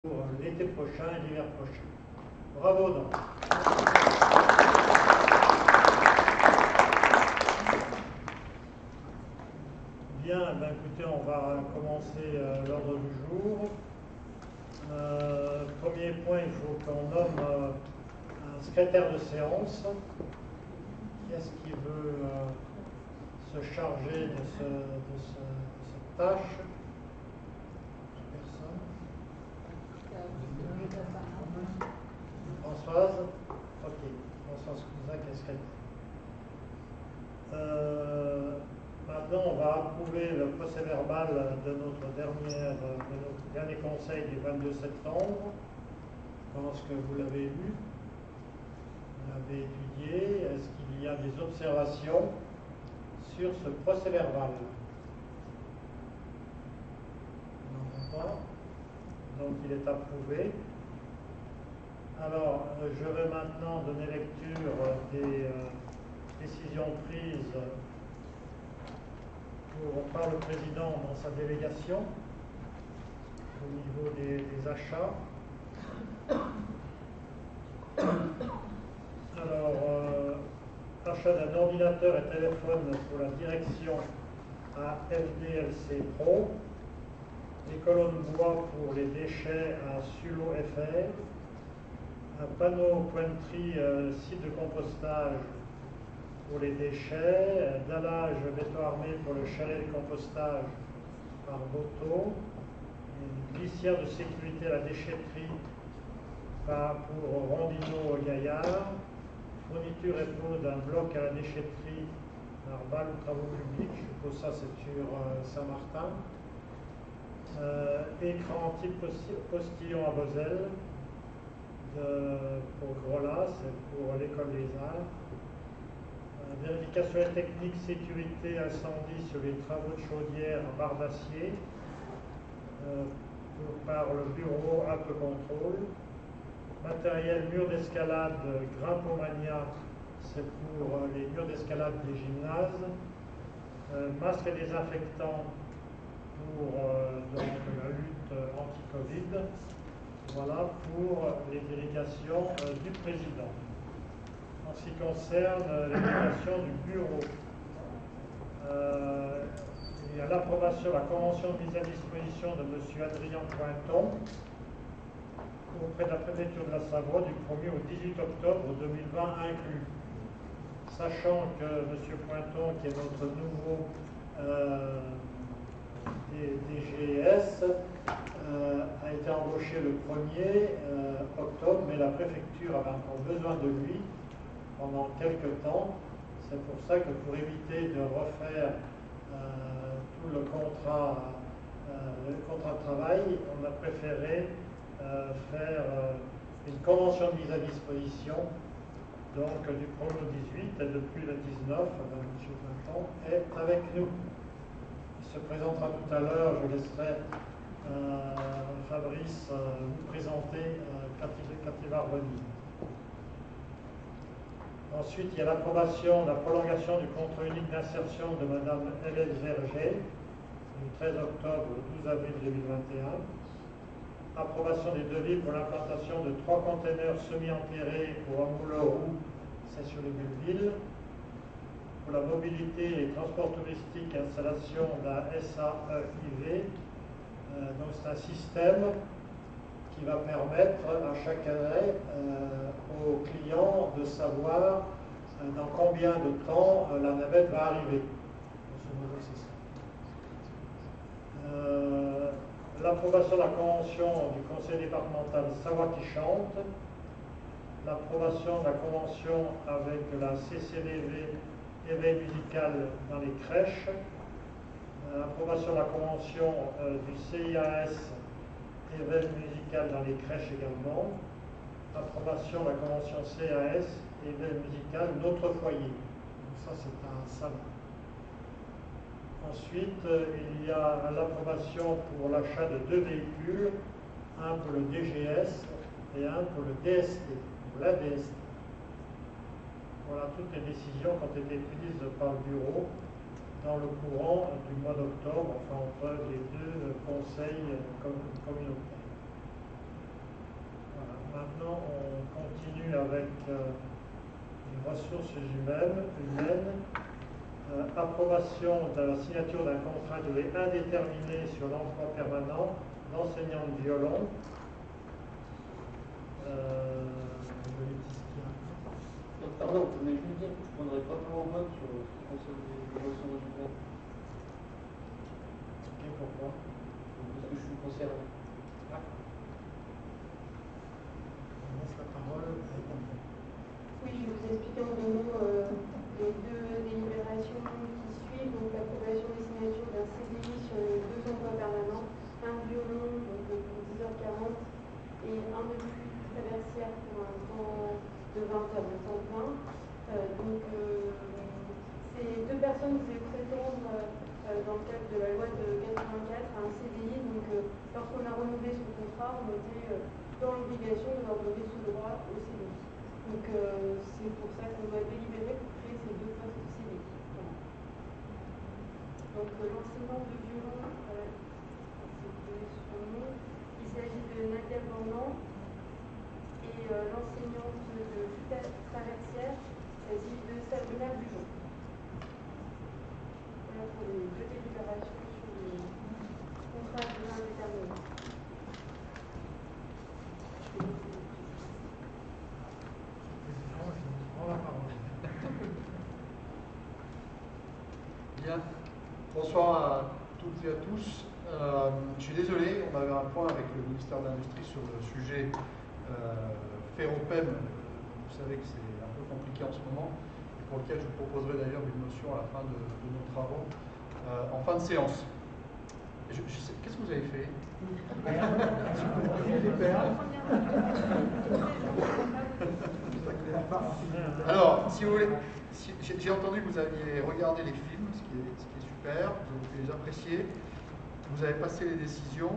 pour l'été prochain et l'hiver prochain. Bravo donc. Bien, ben écoutez, on va commencer l'ordre du jour. Premier point, il faut qu'on nomme un secrétaire de séance. Qui est-ce qui veut se charger de cette tâche? Personne? Françoise? Ok, Françoise Cousin, qu'est-ce qu'elle dit? Maintenant, on va approuver le procès-verbal de notre dernier conseil du 22 septembre. Je pense que vous l'avez lu, vous l'avez étudié. Est-ce qu'il y a des observations sur ce procès-verbal? Non, pas. Donc, il est approuvé. Alors, je vais maintenant donner lecture des décisions prises par le président dans sa délégation au niveau des achats. Alors, achat d'un ordinateur et téléphone pour la direction à FDLC Pro, des colonnes bois pour les déchets à Sulo FR, un panneau pointerie site de compostage pour les déchets, dallage béton armé pour le chalet de compostage par Boto, une glissière de sécurité à la déchetterie pour Rondino Gaillard, fourniture et pot d'un bloc à la déchetterie par Balle aux travaux publics, je suppose ça c'est sur Saint-Martin, écran type postillon à Moselle pour Grolas, c'est pour l'école des arts. Vérification technique, sécurité, incendie sur les travaux de chaudière en barre d'acier par le bureau Alpes Contrôle. Matériel mur d'escalade Grimpomania, c'est pour les murs d'escalade des gymnases. Masque et désinfectant pour donc, la lutte anti-Covid. Voilà pour les délégations du président. En ce qui concerne les délégations du bureau, il y a l'approbation de la convention de mise à disposition de M. Adrien Pointon auprès de la préfecture de la Savoie du 1er au 18 octobre 2020 inclus. Sachant que M. Pointon, qui est notre nouveau DGS, a été embauché le 1er octobre, mais la préfecture avait encore besoin de lui pendant quelques temps. C'est pour ça que pour éviter de refaire tout le contrat de travail, on a préféré faire une convention de mise à disposition donc du 1er au 18 et depuis le 19, M. Pointon est avec nous. Il se présentera tout à l'heure, je laisserai Fabrice vous présenter quand il va revenir. Ensuite, il y a l'approbation de la prolongation du contrat unique d'insertion de Mme Hélène Verger du 13 octobre au 12 avril 2021. Approbation des devis pour l'implantation de 3 containers semi-enterrés pour un moulin roux, c'est sur les Belleville. Pour la mobilité et les transports touristiques, installation d'un SAEIV. Donc c'est un système qui va permettre à chaque année aux clients de savoir dans combien de temps la navette va arriver. C'est ça. L'approbation de la convention du conseil départemental Savoie qui chante, l'approbation de la convention avec la CCDV éveil musical dans les crèches, l'approbation de la convention du CIAS éveil musical dans les crèches également, approbation de la convention CAS éveil musical notre foyer. Donc ça c'est un salon. Ensuite, il y a l'approbation pour l'achat de 2 véhicules, un pour le DGS et un pour le DST, pour la DST. Voilà toutes les décisions qui ont été prises par le bureau dans le courant du mois d'octobre, enfin entre les deux conseils communautaires. avec les ressources humaines, approbation de la signature d'un contrat de durée indéterminée sur l'emploi permanent d'enseignants de violon. Pardon, je voulais juste dire que je ne prendrai pas part au vote sur ce qui concerne les ressources humaines. Ok, pourquoi? Parce que je suis concerné. D'accord. On laisse la parole à Hélène. Oui, je vais vous expliquer en deux mots les deux délibérations qui suivent. Donc l'approbation des signatures d'un CDI sur les deux emplois permanents, un violon donc, pour 10h40 et un de plus traversière pour un temps de 20 heures, de temps plein. Ces deux personnes devaient prétendre dans le cadre de la loi de 84 à un CDI. Donc lorsqu'on a renouvelé son contrat, on était dans l'obligation de leur donner ce droit au CDI. Donc c'est pour ça qu'on doit délibérer pour créer ces deux postes de CDI. Voilà. Donc l'enseignant de violon, il s'agit de Nadia Bornand, et l'enseignante de flûte traversière, il s'agit de Sabrina Bujon. Voilà pour les deux délibérations sur les contrats de durée indéterminée. Bien. Bonsoir à toutes et à tous. Je suis désolé, on avait un point avec le ministère de l'Industrie sur le sujet Ferropem. Vous savez que c'est un peu compliqué en ce moment, et pour lequel je vous proposerai d'ailleurs une motion à la fin de nos travaux, en fin de séance. Qu'est-ce que vous avez fait? Alors, si vous voulez, j'ai entendu que vous aviez regardé les films, ce qui est super, vous avez pu les apprécier, vous avez passé les décisions.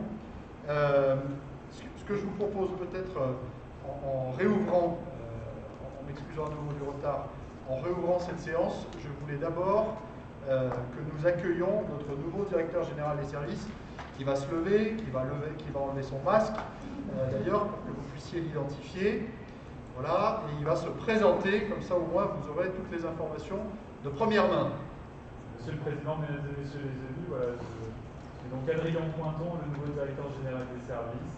Ce que je vous propose peut-être en réouvrant, en m'excusant à nouveau du retard, en réouvrant cette séance, je voulais d'abord que nous accueillions notre nouveau directeur général des services qui va se lever, qui va enlever son masque, d'ailleurs, pour que vous puissiez l'identifier. Voilà, et il va se présenter, comme ça au moins vous aurez toutes les informations de première main. Monsieur le Président, Mesdames et Messieurs les élus, voilà, je suis donc Adrien Pointon, le nouveau directeur général des services.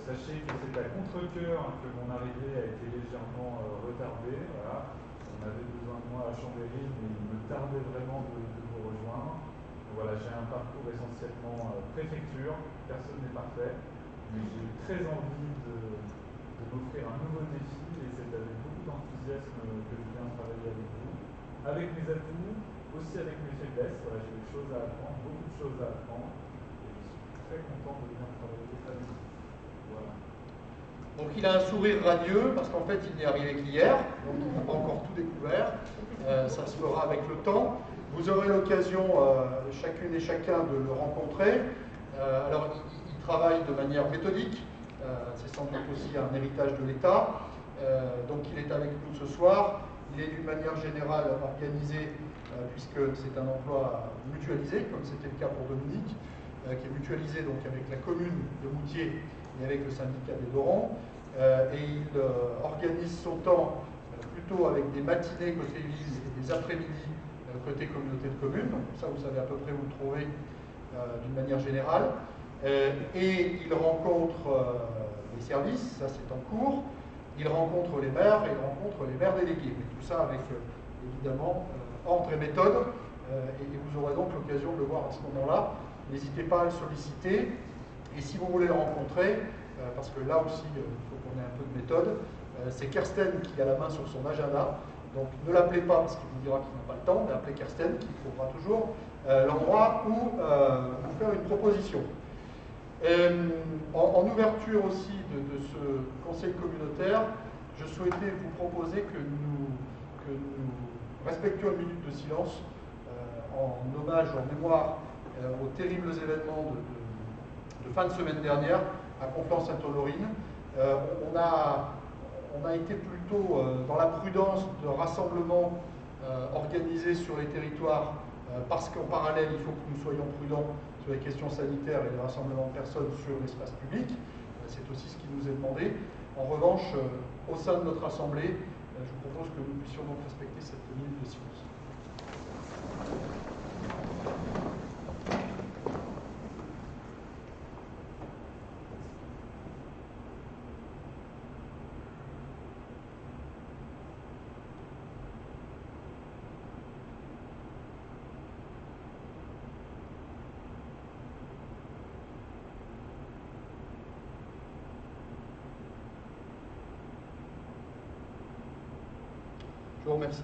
Sachez que c'est à contre-cœur que mon arrivée a été légèrement retardée. Voilà. On avait besoin de moi à Chambéry, mais il me tardait vraiment de vous rejoindre. Donc voilà, j'ai un parcours essentiellement préfecture, personne n'est parfait, mais j'ai très envie de m'offrir un nouveau défi, et c'est avec beaucoup d'enthousiasme que je viens travailler avec vous, avec mes atouts, aussi avec mes faiblesses. Voilà, j'ai des choses à apprendre, beaucoup de choses à apprendre, et je suis très content de venir travailler avec vous. Voilà. Donc il a un sourire radieux, parce qu'en fait il n'est arrivé qu'hier, donc il n'a pas encore tout découvert, ça se fera avec le temps. Vous aurez l'occasion, chacune et chacun, de le rencontrer. Alors il travaille de manière méthodique, c'est sans doute aussi un héritage de l'État, donc il est avec nous ce soir. Il est d'une manière générale organisé, puisque c'est un emploi mutualisé, comme c'était le cas pour Dominique, qui est mutualisé donc avec la commune de Moutier et avec le syndicat des Dorons, et il organise son temps plutôt avec des matinées côté ville et des après-midi côté communauté de communes. Donc ça, vous savez à peu près où le trouver d'une manière générale. Et il rencontre les services, ça c'est en cours. Il rencontre les maires et il rencontre les maires délégués. Mais tout ça avec évidemment ordre et méthode. Et vous aurez donc l'occasion de le voir à ce moment-là. N'hésitez pas à le solliciter. Et si vous voulez le rencontrer, parce que là aussi il faut qu'on ait un peu de méthode, c'est Kersten qui a la main sur son agenda. Donc ne l'appelez pas parce qu'il vous dira qu'il n'a pas le temps, mais appelez Kersten qui trouvera toujours l'endroit où vous faire une proposition. En ouverture aussi de ce conseil communautaire, je souhaitais vous proposer que nous respections une minute de silence en hommage, en mémoire aux terribles événements de fin de semaine dernière à Conflans-Sainte-Honorine. On a été plutôt dans la prudence de rassemblements organisés sur les territoires parce qu'en parallèle, il faut que nous soyons prudents sur les questions sanitaires et le rassemblement de personnes sur l'espace public. c'est aussi ce qui nous est demandé. En revanche, au sein de notre Assemblée, je vous propose que nous puissions donc respecter cette minute de silence. Je vous remercie.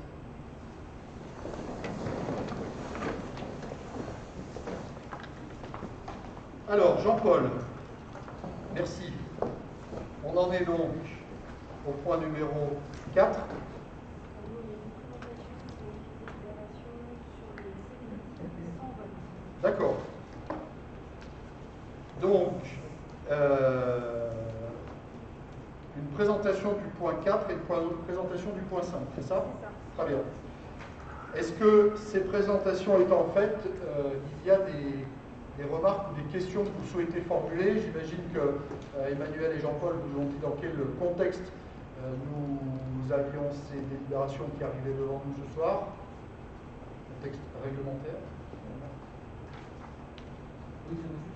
Alors, Jean-Paul, merci. On en est donc au point numéro 4. D'accord. Donc, une présentation du point 4 et une présentation du point 5, c'est ça? Très bien. Est-ce que ces présentations étant faites, il y a des remarques ou des questions que vous souhaitez formuler? J'imagine que Emmanuel et Jean-Paul vous ont dit dans quel contexte nous avions ces délibérations qui arrivaient devant nous ce soir. Contexte réglementaire. Oui, c'est juste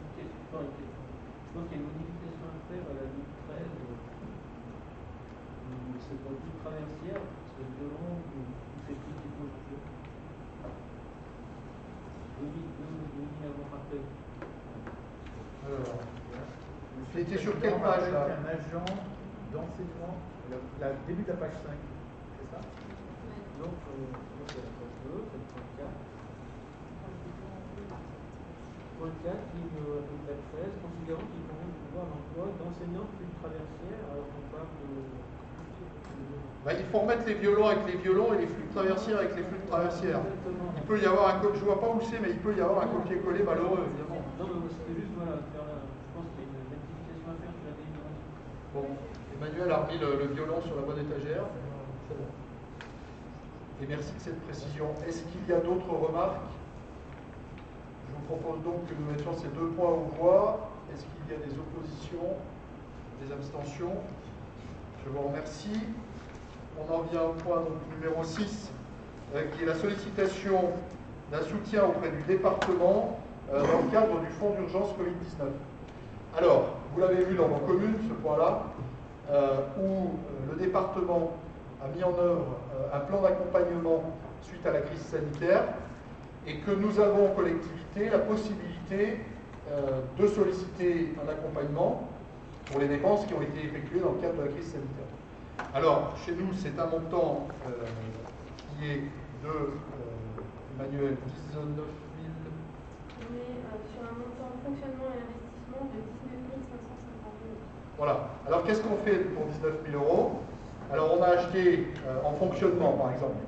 une question. Je pense qu'il y a une modification à faire à la ligne 13. C'est pour toute traversière, c'est violent ou c'est critiquement violent. Oui, avant après. Alors, c'était sur quelle page là? Un agent d'enseignement, le début de la page 5, c'est ça? Non, c'est la page 2, c'est le point 4. Point 4, ligne à peu près 13, considérant qu'il convient de pouvoir l'emploi d'enseignants plus traversières, alors qu'on parle de. Il faut remettre les violons avec les violons et les flûtes traversières avec les flûtes traversières. Il peut y avoir un je vois pas où c'est, mais il peut y avoir un copier-coller malheureux, évidemment. Non, mais c'était juste, voilà, je pense qu'il y a une rectification à faire sur la délibération. Bon, Emmanuel a remis le violon sur la bonne étagère. C'est bon. Et merci de cette précision. Est-ce qu'il y a d'autres remarques? Je vous propose donc que nous mettions ces deux points aux voix. Est-ce qu'il y a des oppositions, des abstentions? Je vous remercie. On en vient au point donc, numéro 6, qui est la sollicitation d'un soutien auprès du département dans le cadre du fonds d'urgence Covid-19. Alors, vous l'avez vu dans vos communes, ce point-là, où le département a mis en œuvre un plan d'accompagnement suite à la crise sanitaire et que nous avons en collectivité la possibilité de solliciter un accompagnement pour les dépenses qui ont été effectuées dans le cadre de la crise sanitaire. Alors, chez nous, c'est un montant qui est de, Emmanuel, 19 000... On est sur un montant de fonctionnement et investissement de 19 550 €. Voilà. Alors, qu'est-ce qu'on fait pour 19 000 €? Alors, on a acheté, en fonctionnement, par exemple,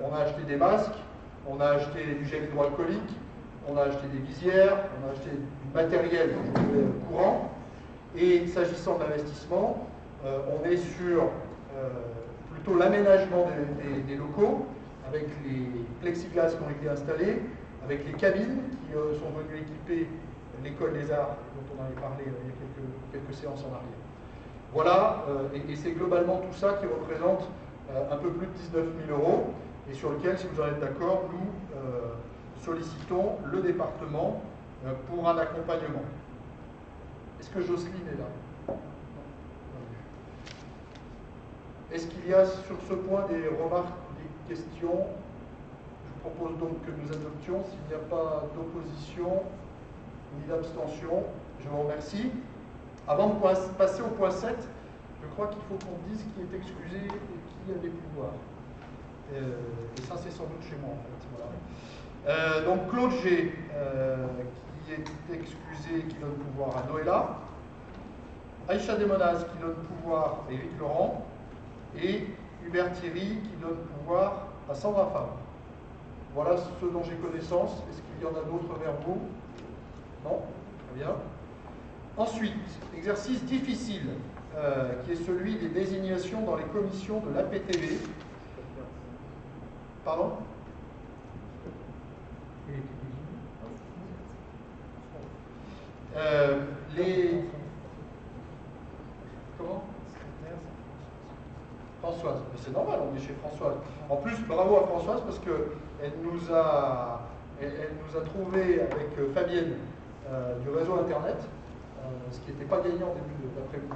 on a acheté des masques, on a acheté du gel hydroalcoolique, on a acheté des visières, on a acheté du matériel courant. Et s'agissant de l'investissement, on est sur plutôt l'aménagement des locaux, avec les plexiglas qui ont été installés, avec les cabines qui sont venues équiper l'école des arts, dont on avait parlé il y a quelques séances en arrière. Voilà, et c'est globalement tout ça qui représente un peu plus de 19 000 €, et sur lequel, si vous en êtes d'accord, nous sollicitons le département pour un accompagnement. Est-ce que Jocelyne est là? Est-ce qu'il y a sur ce point des remarques, des questions? Je propose donc que nous adoptions. S'il n'y a pas d'opposition ni d'abstention, je vous remercie. Avant de passer au point 7, je crois qu'il faut qu'on dise qui est excusé et qui a des pouvoirs. Et ça, c'est sans doute chez moi, en fait. Voilà. Donc, Claude G, qui est excusé, qui donne pouvoir à Noëlla. Aïcha Desmonaz, qui donne pouvoir à Éric Laurent. Et Hubert Thierry, qui donne pouvoir à Sandra Favre. Voilà ce dont j'ai connaissance. Est-ce qu'il y en a d'autres vers vous? Non? Très bien. Ensuite, exercice difficile, qui est celui des désignations dans les commissions de l'APTV. Pardon? Françoise, mais c'est normal, on est chez Françoise. En plus, bravo à Françoise parce qu'elle nous a trouvé avec Fabienne du réseau Internet, ce qui n'était pas gagné en début d'après-midi.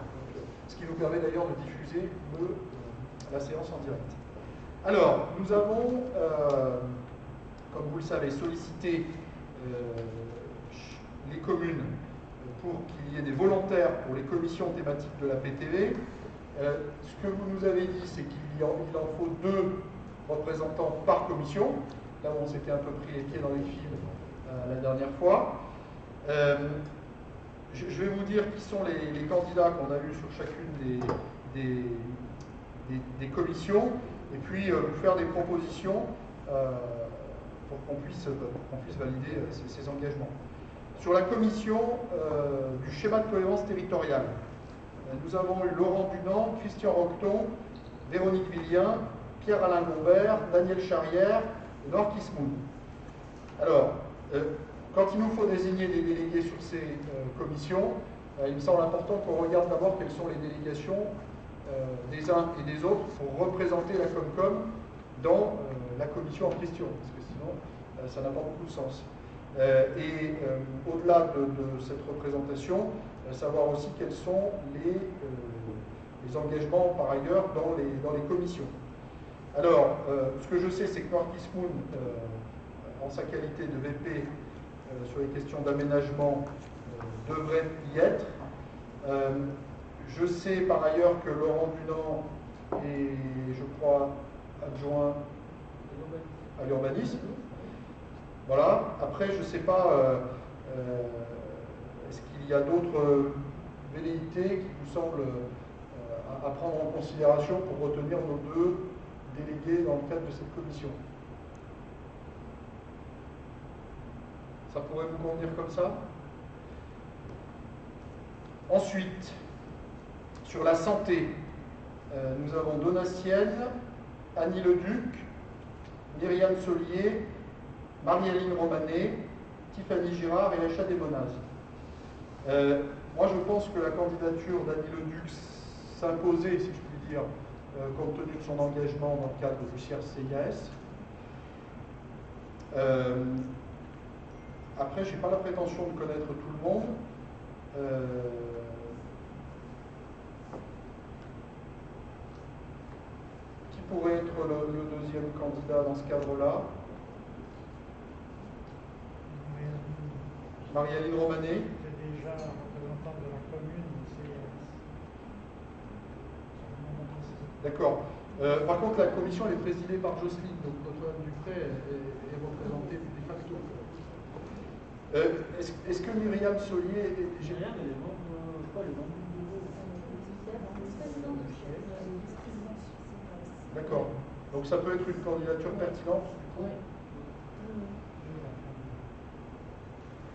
Ce qui nous permet d'ailleurs de diffuser la séance en direct. Alors, nous avons, comme vous le savez, sollicité les communes pour qu'il y ait des volontaires pour les commissions thématiques de la PTV. Ce que vous nous avez dit, c'est qu'il en faut 2 représentants par commission. Là où on s'était un peu pris les pieds dans les fils la dernière fois. Je vais vous dire qui sont les candidats qu'on a eus sur chacune des commissions, et puis vous faire des propositions pour qu'on puisse valider ces engagements. Sur la commission du schéma de cohérence territoriale, nous avons eu Laurent Dunant, Christian Roqueton, Véronique Villien, Pierre-Alain Gombert, Daniel Charrière et Noir Kismoun. Alors, quand il nous faut désigner des délégués sur ces commissions, il me semble important qu'on regarde d'abord quelles sont les délégations des uns et des autres pour représenter la Comcom dans la commission en question, parce que sinon ça n'a pas beaucoup de sens. Au-delà de cette représentation, savoir aussi quels sont les engagements par ailleurs dans les commissions. Alors, ce que je sais, c'est que Noir Kismoun, en sa qualité de VP sur les questions d'aménagement, devrait y être. Je sais par ailleurs que Laurent Dunant est, je crois, adjoint à l'urbanisme. Voilà. Après, je ne sais pas, est-ce qu'il y a d'autres velléités qui vous semblent à prendre en considération pour retenir nos 2 délégués dans le cadre de cette commission? Ça pourrait vous convenir comme ça? Ensuite, sur la santé, nous avons Donatienne, Annie Leduc, Myriam Solier, Marie-Aline Romanet, Tiffany Girard et Aïcha Desbonaz. Moi, je pense que la candidature d'Annie Leduc s'imposait, si je puis dire, compte tenu de son engagement dans le cadre du CIRS-CIAS. Après, je n'ai pas la prétention de connaître tout le monde. Qui pourrait être le deuxième candidat dans ce cadre-là? Marie-Aline Romanet. C'est déjà représentante de la commune. D'accord. Par contre, la commission elle est présidée par Jocelyne, donc Notre-Dame du Pré est représentée de facto. Est-ce que Myriam Solier est... J'ai rien, mais les membres, je crois, les membres du bureau. D'accord. Donc ça peut être une candidature pertinente. Oui.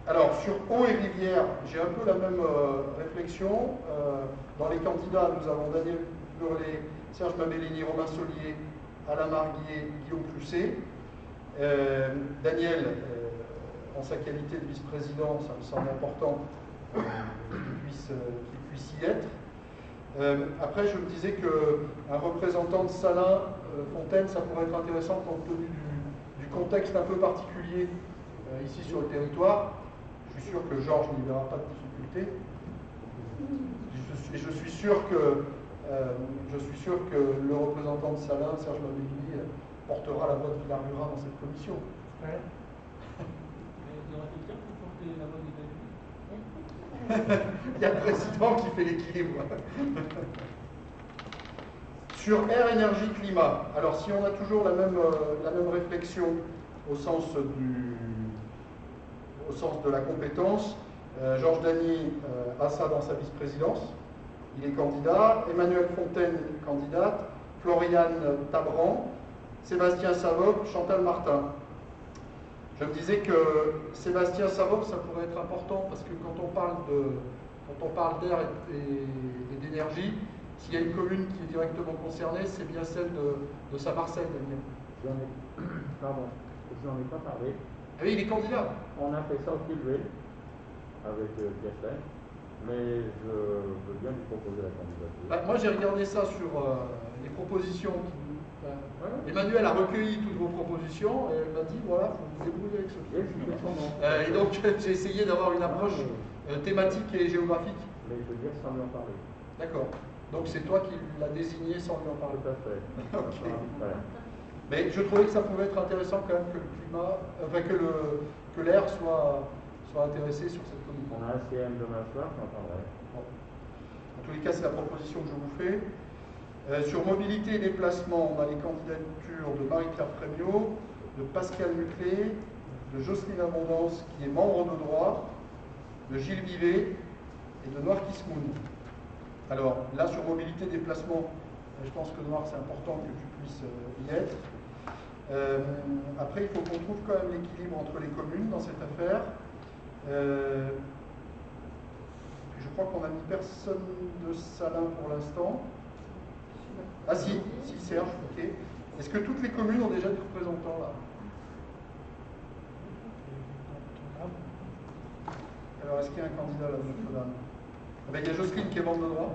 Alors, sur Eau et Rivière, j'ai un peu la même réflexion. Dans les candidats, nous avons Daniel Burlet, Serge Mabellini, Romain Solier, Alain Marguier, Guillaume Clucet. Daniel, en sa qualité de vice-président, ça me semble important qu'il puisse y être. Après, je me disais qu'un représentant de Salins, Fontaine, ça pourrait être intéressant compte tenu du contexte un peu particulier ici sur le territoire. Je suis sûr que Georges n'y verra pas de difficulté. Je suis sûr que le représentant de Salins, Serge Mabellini, portera la voix de Villarmurat dans cette commission. Ouais. Il y aura quelqu'un pour porter la voix des David. Il y a le président qui fait l'équilibre. Sur air, énergie, climat. Alors, si on a toujours la même réflexion au sens de la compétence, Georges Dany a ça dans sa vice-présidence. Il est candidat. Emmanuel Fontaine, candidate. Floriane Tabran. Sébastien Savop, Chantal Martin. Je me disais que Sébastien Savop, ça pourrait être important parce que quand on parle d'air et d'énergie, s'il y a une commune qui est directement concernée, c'est bien celle de Saint-Marcel, Daniel. Je n'en ai pas parlé. Ah oui, il est candidat. On a fait ça au Kilville avec Piastein, mais je veux bien lui proposer la candidature. Moi, j'ai regardé ça sur les propositions. Emmanuel a recueilli toutes vos propositions et elle m'a dit voilà, il faut vous débrouiller avec Sophie. Et donc j'ai essayé d'avoir une approche thématique et géographique. Mais je veux dire sans lui en parler. D'accord. Donc c'est toi qui l'as désigné sans lui en parler. Tout à fait. Ok. Voilà. Mais je trouvais que ça pouvait être intéressant quand même que le climat, enfin que l'air soit intéressé sur cette commune. On a un CM demain soir, j'en parlerai. Bon. En tous les cas, c'est la proposition que je vous fais. Sur mobilité et déplacement, on a les candidatures de Marie-Claire Frémiot, de Pascal Muclé, de Jocelyne Abondance, qui est membre de droit, de Gilles Vivet et de Noir Kismoun. Alors là, sur mobilité et déplacement, je pense que Noir, c'est important que tu puisses y être. Après, il faut qu'on trouve quand même l'équilibre entre les communes dans cette affaire. Je crois qu'on n'a mis personne de Salins pour l'instant. Ah si Serge, ok. Est-ce que toutes les communes ont déjà des représentants là? Alors, est-ce qu'il y a un candidat là de Notre-Dame? Il y a Jocelyne qui est membre de droit.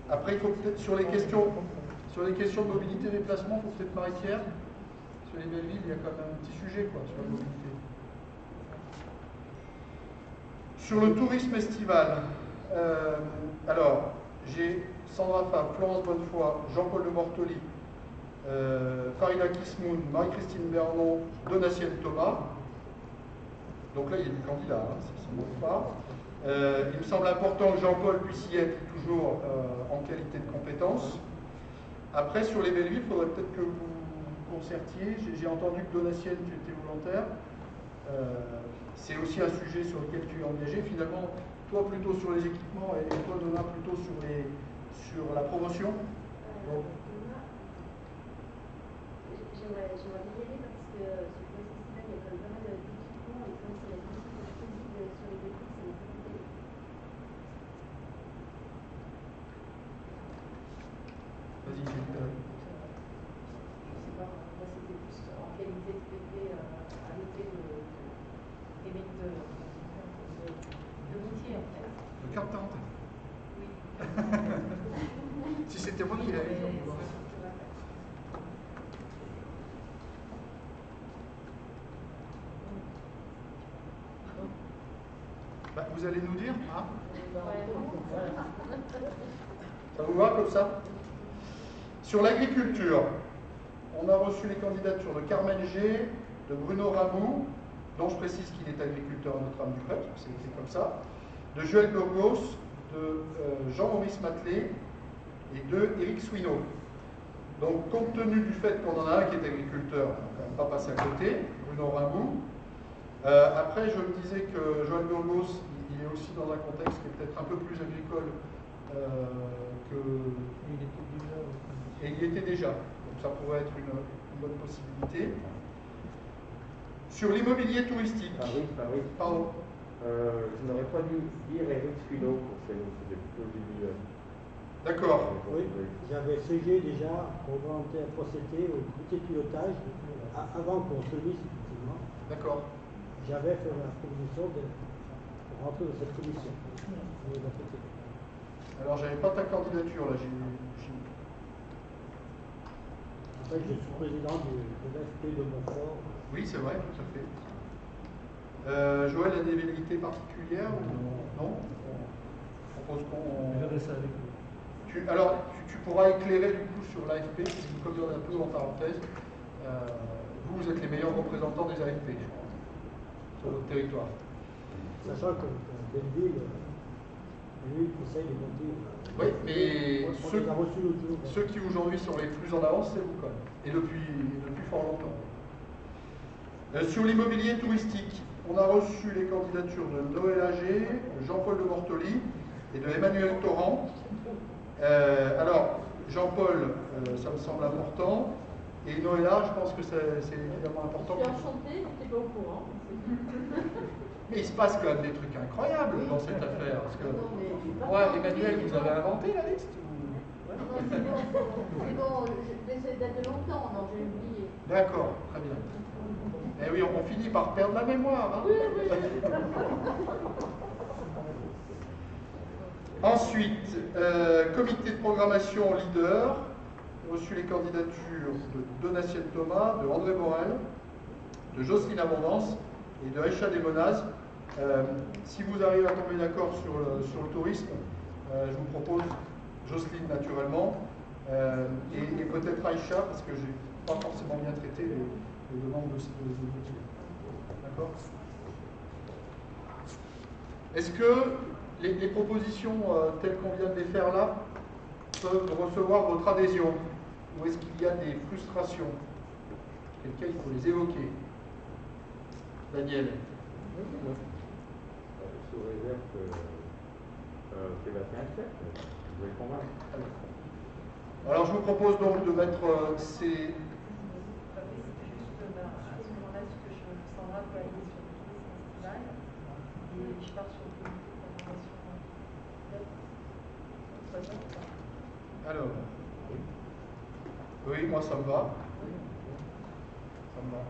Après, il faut peut-être sur les questions de mobilité et déplacement, il faut peut-être Marie-Pierre. Sur les belles villes, il y a quand même un petit sujet quoi, sur la mobilité. Sur le tourisme estival, alors, j'ai Sandra Fabre, Florence Bonnefoy, Jean-Paul de Mortoli, Farida Kismoun, Marie-Christine Bernon, Donatienne Thomas. Donc là, il y a des candidats, hein, ça ne manque pas. Il me semble important que Jean-Paul puisse y être toujours en qualité de compétence. Après, sur les belles villes, il faudrait peut-être que vous concertiez. J'ai entendu que Donatienne, tu étais volontaire. C'est aussi un sujet sur lequel tu es engagé. Finalement, toi plutôt sur les équipements et toi, Donna, plutôt sur la promotion. J'aimerais bien y aller parce que sur le festival, il y a quand même pas mal d'équipements et comme c'est la musique que je préside sur les défis, ça m'a fait plaisir. Vas-y, Gilles. Je sais pas, moi c'était plus en qualité de PP à l'été de routier en fait. De carte d'identité. Oui. Si c'était moi qui l'avais dit, on peut bah, vous allez nous dire, hein? Ça vous va comme ça? Sur l'agriculture, on a reçu les candidatures de Carmen G, de Bruno Ramou, dont je précise qu'il est agriculteur à Notre-Dame-du-Pré, c'est écrit comme ça, de Joël Burgos, de Jean-Maurice Matelet et de Éric Swino. Donc, compte tenu du fait qu'on en a un qui est agriculteur, on ne va quand même pas passer à côté, Bruno Ramou. Après, je me disais que Joël Burgos, il est aussi dans un contexte qui est peut-être un peu plus agricole que... Et il y était déjà, donc ça pourrait être une bonne possibilité. Sur l'immobilier touristique. Fabrice. Pardon. Je n'aurais pas dû dire Eric Swino pour celle où c'était plutôt Julie. D'accord. Oui, j'avais essayé déjà pour volontaire procéder au petit pilotage avant qu'on se lise effectivement. D'accord. J'avais fait la proposition de rentrer dans cette commission. Alors, j'avais pas ta candidature là. En fait, je suis président de l'AFP de Montfort. Oui, c'est vrai, tout à fait. Joël a des velléités particulières ou non? Je propose qu'on... Je verrai ça avec vous. Alors, tu pourras éclairer du coup sur l'AFP, comme il y en a peu en parenthèse. Vous êtes les meilleurs représentants des AFP, je crois, sur votre territoire. Sachant que Belleville, lui, conseille de monter. Oui, mais on les a reçus l'autre jour. ceux qui aujourd'hui sont les plus en avance, c'est vous quand même. Et depuis fort longtemps. Sur l'immobilier touristique, on a reçu les candidatures de Noël Agé, Jean-Paul de Mortoli et de Emmanuel Torrent. Alors, Jean-Paul, ça me semble important. Et Noëlla, je pense que c'est évidemment important. Je suis enchantée, je n'étais pas au courant. Mais il se passe quand même des trucs incroyables dans cette affaire. Parce que, ouais, Emmanuel, vous avez inventé la liste ou... Non, c'est bon, ça date de longtemps, donc j'ai oublié. D'accord, très bien. Eh oui, on finit par perdre la mémoire. Hein. Oui. Ensuite, comité de programmation leader. J'ai reçu les candidatures de Donatienne Thomas, de André Morel, de Jocelyne Abondance et de Aïcha Desmonaz. Si vous arrivez à tomber d'accord sur le tourisme, je vous propose Jocelyne naturellement et peut-être Aïcha parce que je n'ai pas forcément bien traité les demandes de motifs. D'accord? Est-ce que les propositions telles qu'on vient de les faire là peuvent recevoir votre adhésion? Ou est-ce qu'il y a des frustrations? Auquel cas il faut les évoquer. Daniel. Sous réserve que Sébastien accepte, vous pouvez convaincre. Alors je vous propose donc de mettre ces... À ce moment-là, ce que je Sandra peut aller sur le festival et je pars sur le comité de programmation. Alors, oui, moi ça me va. Ça me va.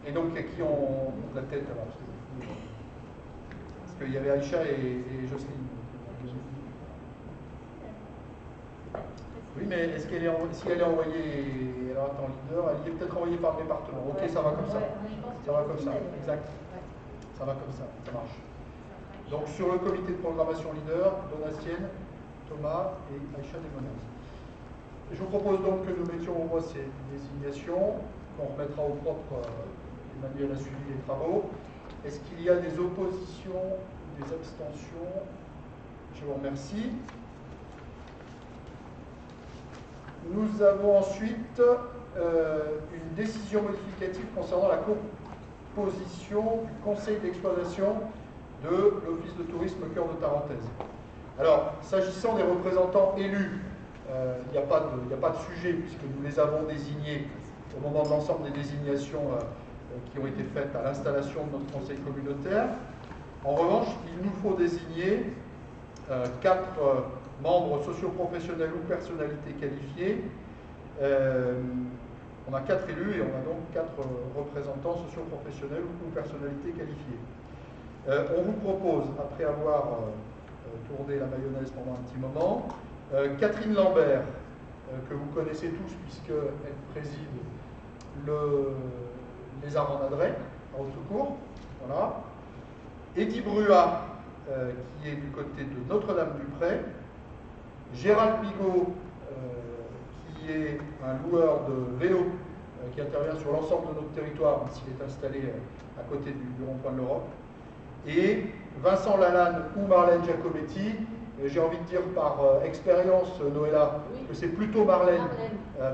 Et donc, il y a qui ont la tête alors? Parce qu'il y avait Aïcha et Jocelyne. Oui, mais est-ce qu'elle est, si elle est envoyée, alors attends, leader, elle est peut-être envoyée par le département. Ok, ça va comme ça. Ça va comme ça, exact. Ça va comme ça, ça marche. Donc sur le comité de programmation leader, Donatienne, Thomas et Aïcha Desmonaz. Je vous propose donc que nous mettions au voie ces désignations, qu'on remettra au propre. Emmanuel a suivi les travaux. Est-ce qu'il y a des oppositions, des abstentions? Je vous remercie. Nous avons ensuite une décision modificative concernant la composition du conseil d'exploitation de l'Office de tourisme Cœur de Tarentaise. Alors, s'agissant des représentants élus, il n'y a pas de sujet puisque nous les avons désignés au moment de l'ensemble des désignations qui ont été faites à l'installation de notre conseil communautaire. En revanche, il nous faut désigner 4 membres socio-professionnels ou personnalités qualifiées. On a 4 élus et on a donc 4 représentants socio-professionnels ou personnalités qualifiées. On vous propose, après avoir tourné la mayonnaise pendant un petit moment, Catherine Lambert, que vous connaissez tous puisqu'elle préside les Arts en Adret, à Haute-Cour. Voilà. Eddy Bruat, qui est du côté de Notre-Dame-du-Pré. Gérald Bigot, qui est un loueur de vélo qui intervient sur l'ensemble de notre territoire, même s'il est installé à côté du rond-point de l'Europe. Et Vincent Lalanne ou Marlène Giacometti, j'ai envie de dire par expérience, Noëlla, que c'est plutôt Marlène,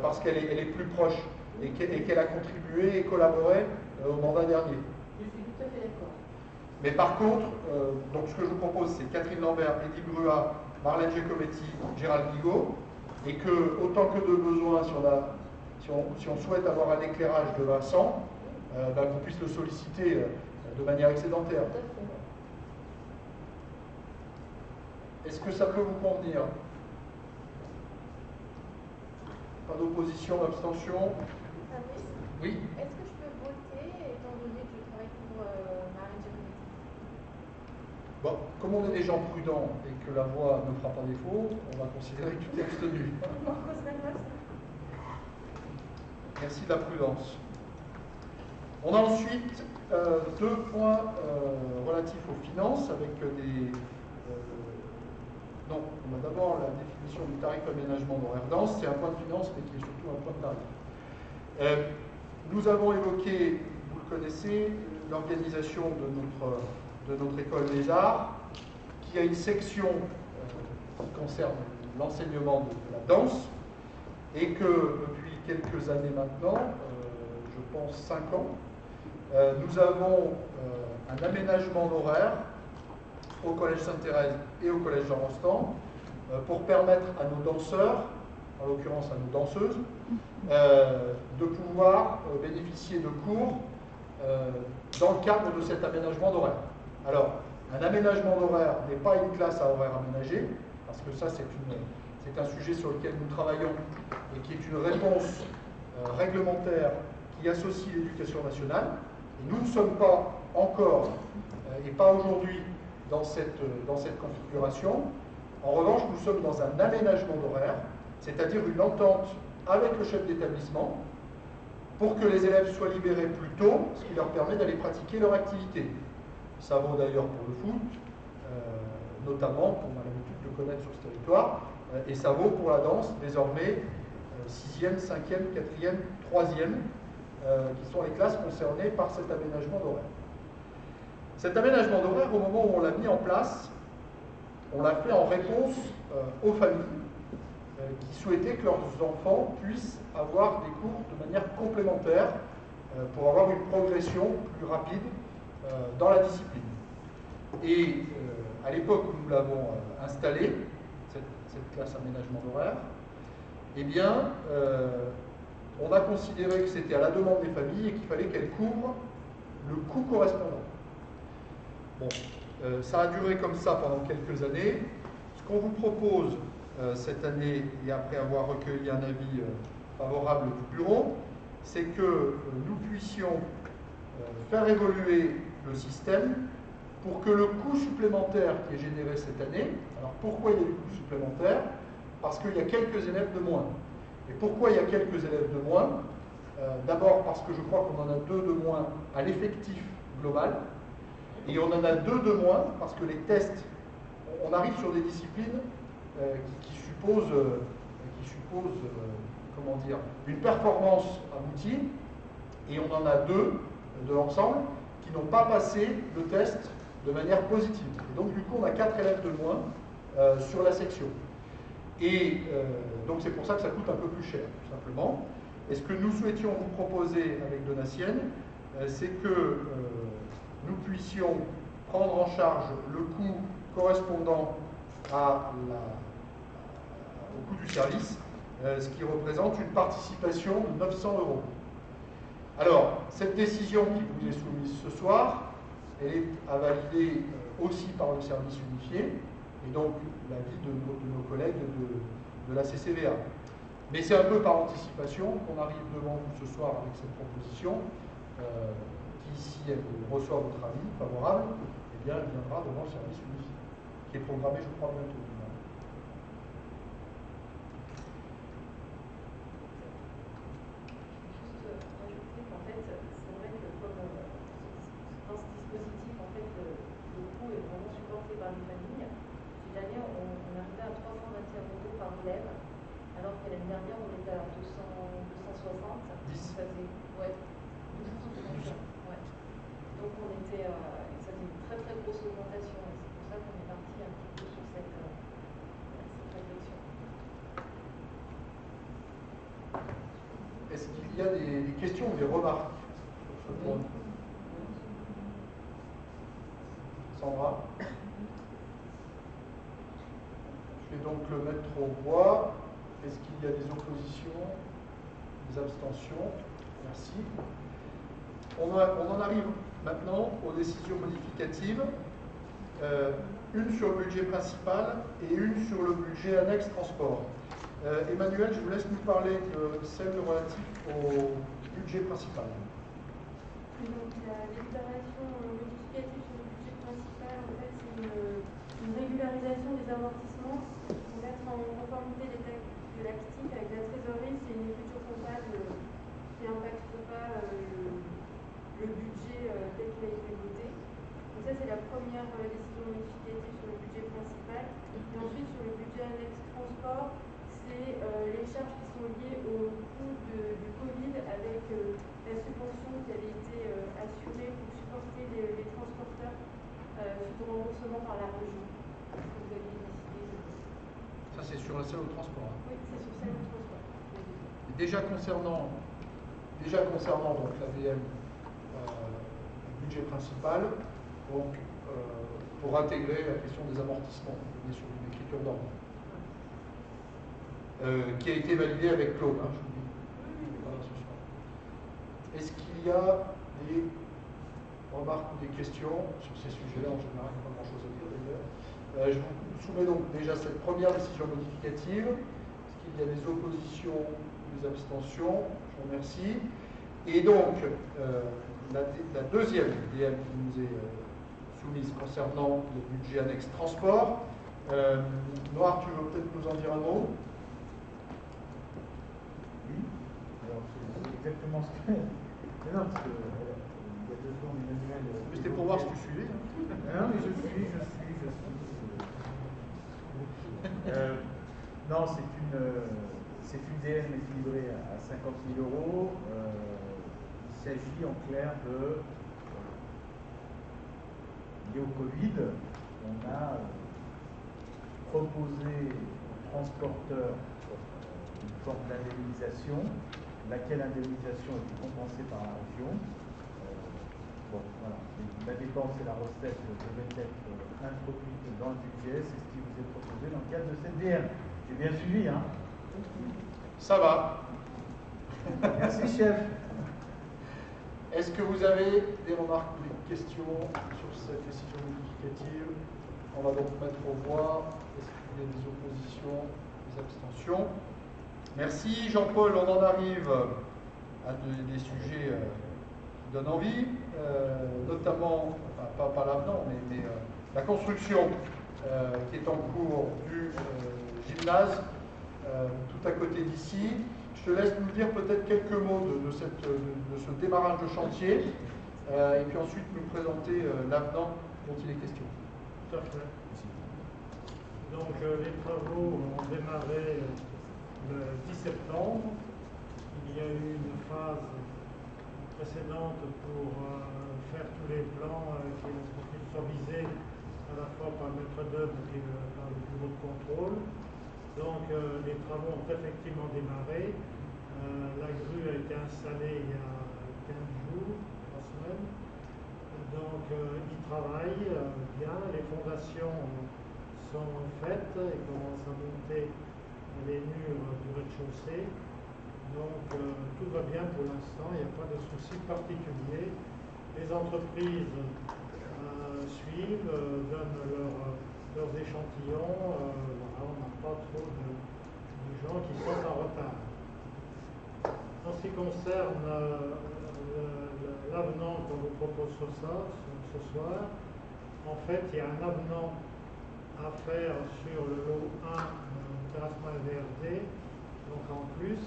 parce qu'elle est plus proche et qu'elle a contribué et collaboré au mandat dernier. Je suis tout à fait d'accord. Mais par contre, donc ce que je vous propose, c'est Catherine Lambert, Eddy Bruat, Marlène Giacometti, Gérald Bigot, et que, autant que de besoin, si on souhaite avoir un éclairage de Vincent, qu'on puisse le solliciter de manière excédentaire. Est-ce que ça peut vous convenir? Pas d'opposition, d'abstention? Oui. Est-ce que je peux voter étant donné que je travaille pour Marlène Giacometti? Bon, comme on est des gens prudents et que la voix ne fera pas défaut, on va considérer que tu t'es abstenu. Merci de la prudence. On a ensuite 2 points relatifs aux finances avec des... non, on a d'abord la définition du tarif aménagement d'horaire dense, c'est un point de finance mais qui est surtout un point de tarif. Nous avons évoqué, vous le connaissez, l'organisation de notre école des arts, qui a une section qui concerne l'enseignement de la danse, et que depuis quelques années maintenant, je pense 5 ans, nous avons un aménagement d'horaire au Collège Sainte-Thérèse et au Collège Jean Rostand pour permettre à nos danseurs, en l'occurrence à nos danseuses, de pouvoir bénéficier de cours dans le cadre de cet aménagement d'horaire. Alors, un aménagement d'horaire n'est pas une classe à horaire aménagé, parce que ça c'est un sujet sur lequel nous travaillons et qui est une réponse réglementaire qui associe l'éducation nationale. Et nous ne sommes pas encore, et pas aujourd'hui, dans cette configuration. En revanche, nous sommes dans un aménagement d'horaire, c'est-à-dire une entente avec le chef d'établissement pour que les élèves soient libérés plus tôt, ce qui leur permet d'aller pratiquer leur activité. Ça vaut d'ailleurs pour le foot, notamment, qu'on a l'habitude de connaître sur ce territoire, et ça vaut pour la danse, désormais 6e, 5e, 4e, 3e, qui sont les classes concernées par cet aménagement d'horaire. Cet aménagement d'horaire, au moment où on l'a mis en place, on l'a fait en réponse aux familles qui souhaitaient que leurs enfants puissent avoir des cours de manière complémentaire pour avoir une progression plus rapide dans la discipline. Et à l'époque où nous l'avons installée, cette classe aménagement d'horaire, eh bien, on a considéré que c'était à la demande des familles et qu'il fallait qu'elles couvrent le coût correspondant. Bon, ça a duré comme ça pendant quelques années. Ce qu'on vous propose cette année, et après avoir recueilli un avis favorable du bureau, c'est que nous puissions faire évoluer le système pour que le coût supplémentaire qui est généré cette année, alors pourquoi il y a du coût supplémentaire? Parce qu'il y a quelques élèves de moins. Et pourquoi il y a quelques élèves de moins? D'abord parce que je crois qu'on en a 2 de moins à l'effectif global, et on en a 2 de moins parce que les tests, on arrive sur des disciplines qui supposent comment dire, une performance aboutie, et on en a 2 de l'ensemble qui n'ont pas passé le test de manière positive. Et donc du coup on a 4 élèves de moins sur la section. Et donc c'est pour ça que ça coûte un peu plus cher, tout simplement. Et ce que nous souhaitions vous proposer avec Donatienne, c'est que nous puissions prendre en charge le coût correspondant au coût du service, ce qui représente une participation de 900 €. Alors, cette décision qui vous est soumise ce soir, elle est à valider aussi par le service unifié, et donc l'avis de nos collègues de la CCVA. Mais c'est un peu par anticipation qu'on arrive devant vous ce soir avec cette proposition, qui, si elle reçoit votre avis favorable, eh bien, elle viendra devant le service unifié, qui est programmé, je crois, bientôt. Par les familles. Cette année, on arrivait à 321 € par élève, alors que l'année dernière, on était à 260. 10. Ça faisait, ouais, 260. Ouais. Donc on était, ça faisait une très très grosse augmentation, et c'est pour ça qu'on est parti un petit peu sur cette réflexion. Est-ce qu'il y a des questions ou des remarques sur ce point? Sandra? Je vais donc le mettre au voie. Est-ce qu'il y a des oppositions, des abstentions? Merci. On en arrive maintenant aux décisions modificatives. Une sur le budget principal et une sur le budget annexe transport. Emmanuel, je vous laisse nous parler de celle relative au budget principal. Donc la déclaration modificative sur le budget principal, en fait, c'est une régularisation des amortissements pour mettre en conformité les textes de l'ACTIC avec la trésorerie. C'est une écriture comptable qui n'impacte pas le budget tel qu'il a été voté. Donc ça, c'est la première décision modificative sur le budget principal. Et ensuite, sur le budget annexe transport, c'est les charges qui sont liées au coût du Covid avec la subvention qui avait été assurée pour supporter les transporteurs suite au remboursement par la région. Vous aviez décidé de... Ça, c'est sur celle au transport. Oui, c'est sur celle au transport. Et déjà concernant donc l'AVM budget principal, donc pour intégrer la question des amortissements, on est sur une écriture d'ordre. Qui a été validé avec Claude, hein, je vous dis. Voilà, ce soir. Est-ce qu'il y a des remarques ou des questions sur ces sujets-là? En général, il n'y a pas grand-chose à dire d'ailleurs. Je vous soumets donc déjà cette première décision modificative. Est-ce qu'il y a des oppositions ou des abstentions? Je vous remercie. Et donc, la deuxième DM qui nous est soumise concernant le budget annexe transport. Noir, tu veux peut-être nous en dire un mot? Oui, alors c'est exactement ce que. Mais non, parce que il y a 2 secondes, Emmanuel. Mais c'était pour voir si tu suivais. Non, mais je suis. Non, c'est une DM équilibrée à 50 000 euros. Il s'agit en clair de. Lié au Covid, on a proposé aux transporteurs une forme d'indemnisation, laquelle indemnisation était compensée par la région. Bon, voilà. La dépense et la recette devaient être introduites dans le budget, c'est ce qui vous est proposé dans le cadre de cette DM. J'ai bien suivi, hein? Ça va. Merci, chef. Est-ce que vous avez des remarques ou des questions sur cette décision modificative? On va donc mettre aux voix. Est-ce qu'il y a des oppositions, des abstentions? Merci Jean-Paul. On en arrive à des sujets qui donnent envie, notamment, enfin, pas l'avenant, mais la construction qui est en cours du gymnase, tout à côté d'ici. Je te laisse nous dire peut-être quelques mots de ce démarrage de chantier, et puis ensuite nous présenter l'avenant dont il est question. Tout à fait. Donc les travaux ont démarré le 10 septembre. Il y a eu une phase précédente pour faire tous les plans qui sont visés à la fois par le maître d'œuvre et par le bureau de contrôle. Donc les travaux ont effectivement démarré. La grue a été installée il y a 15 jours, 3 semaines. Donc ils travaillent bien, les fondations sont faites, ils commencent à monter les murs du rez-de-chaussée. Donc tout va bien pour l'instant, il n'y a pas de souci particulier. Les entreprises suivent, donnent leurs échantillons. Voilà, on n'a pas trop de gens qui sont en retard. En ce qui concerne l'avenant qu'on vous propose ce soir, en fait, il y a un avenant à faire sur le lot 1 terrassement VRD, donc en plus,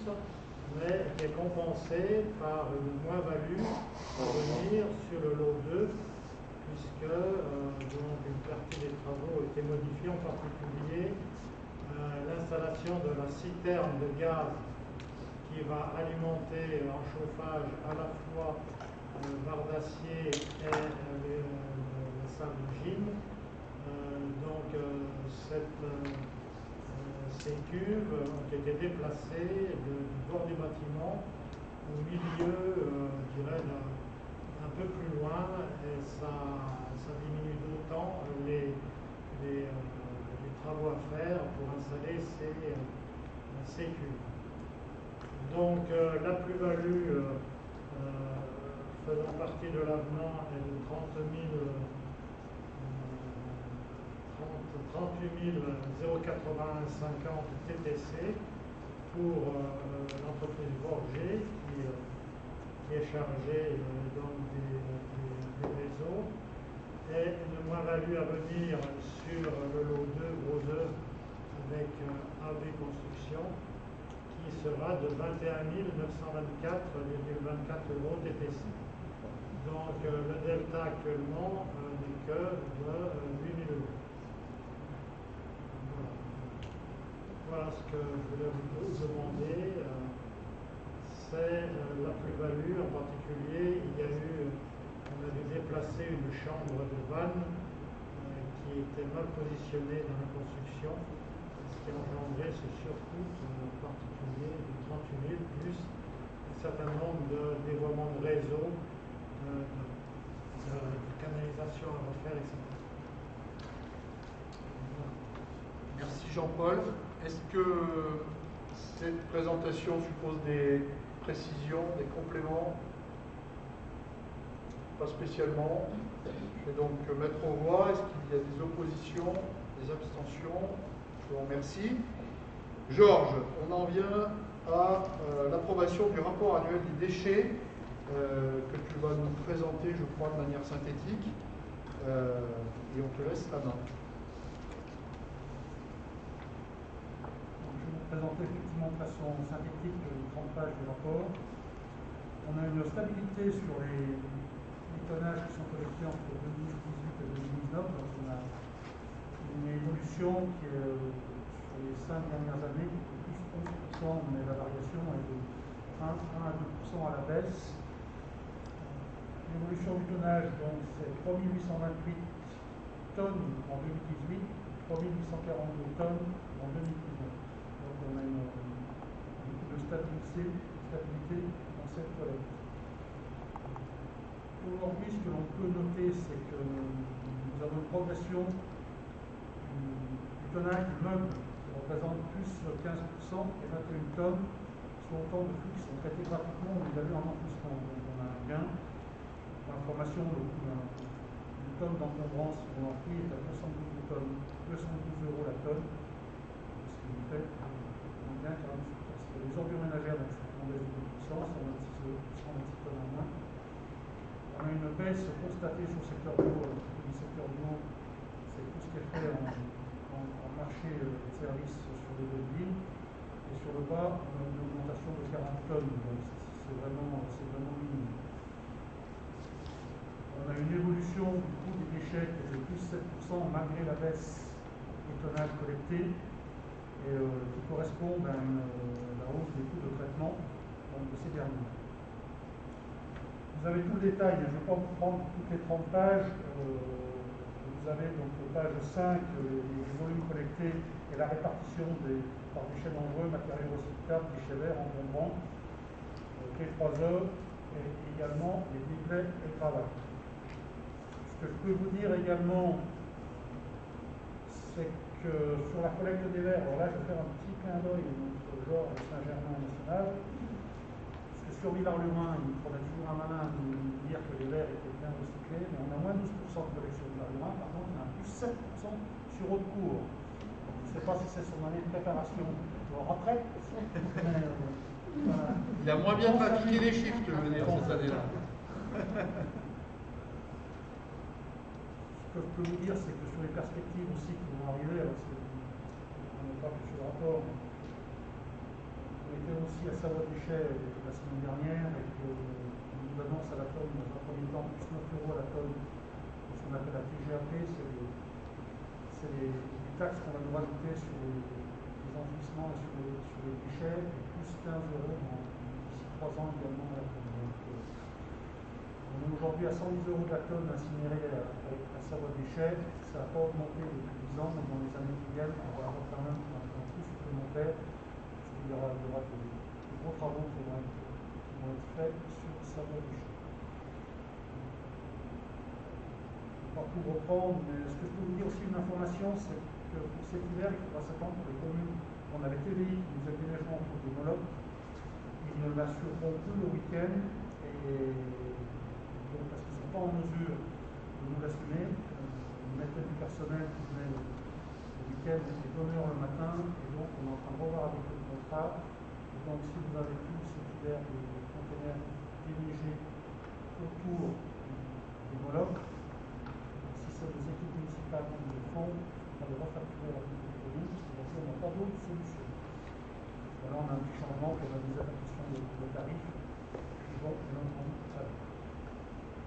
mais qui est compensé par une moins-value pour venir sur le lot 2, puisque donc une partie des travaux a été modifiée, en particulier l'installation de la citerne de gaz qui va alimenter en chauffage à la fois barre d'acier et la salle de gym. Donc ces cuves ont été déplacées du bord du bâtiment au milieu, je dirais, un peu plus loin, et ça diminue d'autant les travaux à faire pour installer ces cuves. Donc la plus-value faisant partie de l'avenant est de 38 081,50 TTC pour l'entreprise Borger qui est chargée donc des réseaux, et une moins-value à venir sur le lot 2 gros œuvre avec AB Construction qui sera de 21 924,24 € TTC. Donc le delta actuellement n'est que de 8 000 €. Voilà ce que je voulais vous demander. C'est la plus-value. En particulier, on a dû déplacer une chambre de vanne qui était mal positionnée dans la construction, ce qui a engendré ce surcoût particulier de 38 000 plus un certain nombre de dévoiements de réseau, de canalisation à refaire, etc. Merci Jean-Paul. Est-ce que cette présentation suppose des précisions, des compléments? Pas spécialement. Je vais donc mettre aux voix. Est-ce qu'il y a des oppositions, des abstentions? Je vous remercie. Georges, on en vient à l'approbation du rapport annuel des déchets que tu vas nous présenter, je crois, de manière synthétique. Et on te laisse la main. Je vais vous présenter effectivement de façon synthétique les 30 pages du rapport. On a une stabilité sur les tonnages qui sont collectés entre 2018 et 2019. Donc on a une évolution qui est sur les 5 dernières années, qui est plus 11%, mais la variation est de 1 à 2% à la baisse. L'évolution du tonnage, donc, c'est 3828 tonnes en 2018, 3842 tonnes en 2019. Donc on a beaucoup de stabilité dans cette collecte. Aujourd'hui, ce que l'on peut noter, c'est que nous avons une progression du tonnage du meuble qui représente plus 15% et 21 tonnes, soit autant de flux qui sont traités gratuitement, mais il y a eu un enfouissement. Donc on a un gain. L'information, le coût d'une tonne d'encombrance pour l'enfouir est à 212 euros la tonne, ce qui nous fait un gain de 40%. Les ordures ménagères, donc, sont en baisse de 2%, 126 tonnes en moins. On a une baisse constatée sur le secteur de l'eau. Le secteur de l'eau, c'est tout ce qui est fait en marché de services sur les deux villes. Et sur le bas, on a une augmentation de 40 tonnes, donc c'est vraiment minime. On a une évolution du coût des déchets qui est de plus 7% malgré la baisse des tonnages collectés et qui correspond à la hausse des coûts de traitement de ces derniers. Vous avez tout le détail, je ne vais pas vous prendre toutes les 30 pages. Vous avez donc page 5, les volumes collectés et la répartition par déchets nombreux, matériaux recyclables, déchets verts, encombrants, T3E et également les décrets et gravats. Ce que je peux vous dire également, c'est que sur la collecte des verres, alors là je vais faire un petit clin d'œil au genre et Saint-Germain national, parce que sur Villars-le-Main, il faudrait toujours un malin de dire que les verres étaient bien recyclés, mais on a moins 12% de collection de Villars-le-Main, par contre on a plus 7% sur Haute-Cour. Je ne sais pas si c'est son année de préparation de retraite, mais voilà. Il a moins bien pratiqué les chiffres, je veux dire, cette année-là. Ce que je peux vous dire, c'est que sur les perspectives aussi qui vont arriver, alors on n'est pas que sur le rapport, on était aussi à Savoie Déchets la semaine dernière et qu'on nous annonce à la tonne, dans un premier temps, plus 9 euros à la tonne, ce qu'on appelle la TGAP, c'est les taxes qu'on va nous rajouter sur les enfouissements et sur les déchets, et plus 15 euros d'ici 3 ans également à la tonne. Donc, on est aujourd'hui à 110 euros de la tonne incinérée avec la Savoie Déchets. Ça n'a pas augmenté depuis 10 ans, mais dans les années qui viennent, on va avoir quand même un coût supplémentaire, parce qu'il y aura de gros travaux qui vont être faits sur Savoie Déchets. Je ne vais pas tout reprendre, mais ce que je peux vous dire aussi, une information, c'est que pour cet hiver, il faudra s'attendre pour les communes. On a les TVI qui nous aident déneigement autour des Molocs. Ils ne l'assureront plus le week-end. Parce qu'ils ne sont pas en mesure de nous l'assumer. Ils mettaient du personnel qui venait le week-end et bonne heure le matin, et donc on est en train de revoir avec le contrat. Et donc si vous avez tout cet hiver des conteneurs déneigés autour des Molocs, si c'est des équipes municipales qui le font, on va les refacturer à la communauté, parce qu'on n'a pas d'autre solution. Voilà, on a un petit changement, on a des adaptations de tarifs qui vont bien entendu tout à l'heure.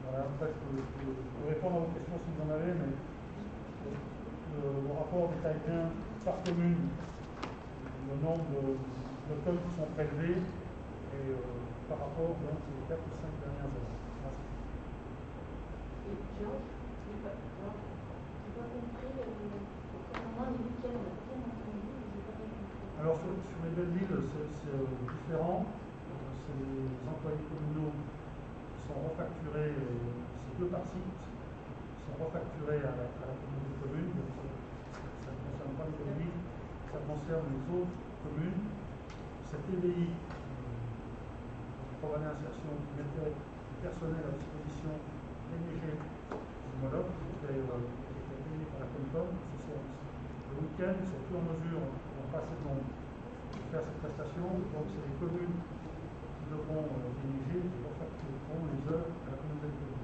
Voilà, après, je peux répondre à vos questions si vous en avez, mais le rapport détaille bien par commune le nombre de tonnes qui sont prélevées et par rapport donc, aux 4 ou 5 dernières années. Merci. Et Georges, je n'ai pas compris comment les week-ends, alors sur les belles villes, c'est différent. C'est les employés communaux sont refacturés, c'est 2 par site, sont refacturés à la communauté de communes, donc ça ne concerne pas les TVI, ça concerne les autres communes. Cette TVI, programme d'insertion, qui mettait du personnel à disposition déneigé du Moloc, qui était payé par la Comcom, ce service. Le week-end, ils ne sont plus en mesure, on n'a pas assez de monde pour faire cette prestation, donc c'est les communes qui devront déneiger, qui refactureront les heures à la communauté de communes.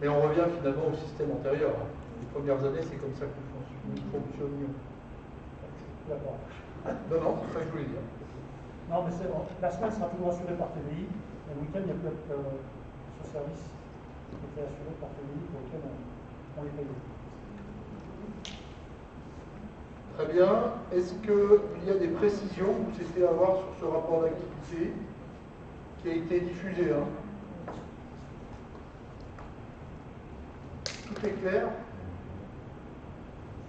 Mais on revient finalement au système antérieur. Les premières années, c'est comme ça que nous fonctionnions. D'accord. Non, c'est ça que je voulais dire. Non, mais la semaine sera toujours assurée par TVI, et le week-end, il y a peut-être ce service qui était assuré par TVI pour lequel on les paye. Très bien. Est-ce qu'il y a des précisions que vous souhaitez avoir sur ce rapport d'activité qui a été diffusé Tout est clair?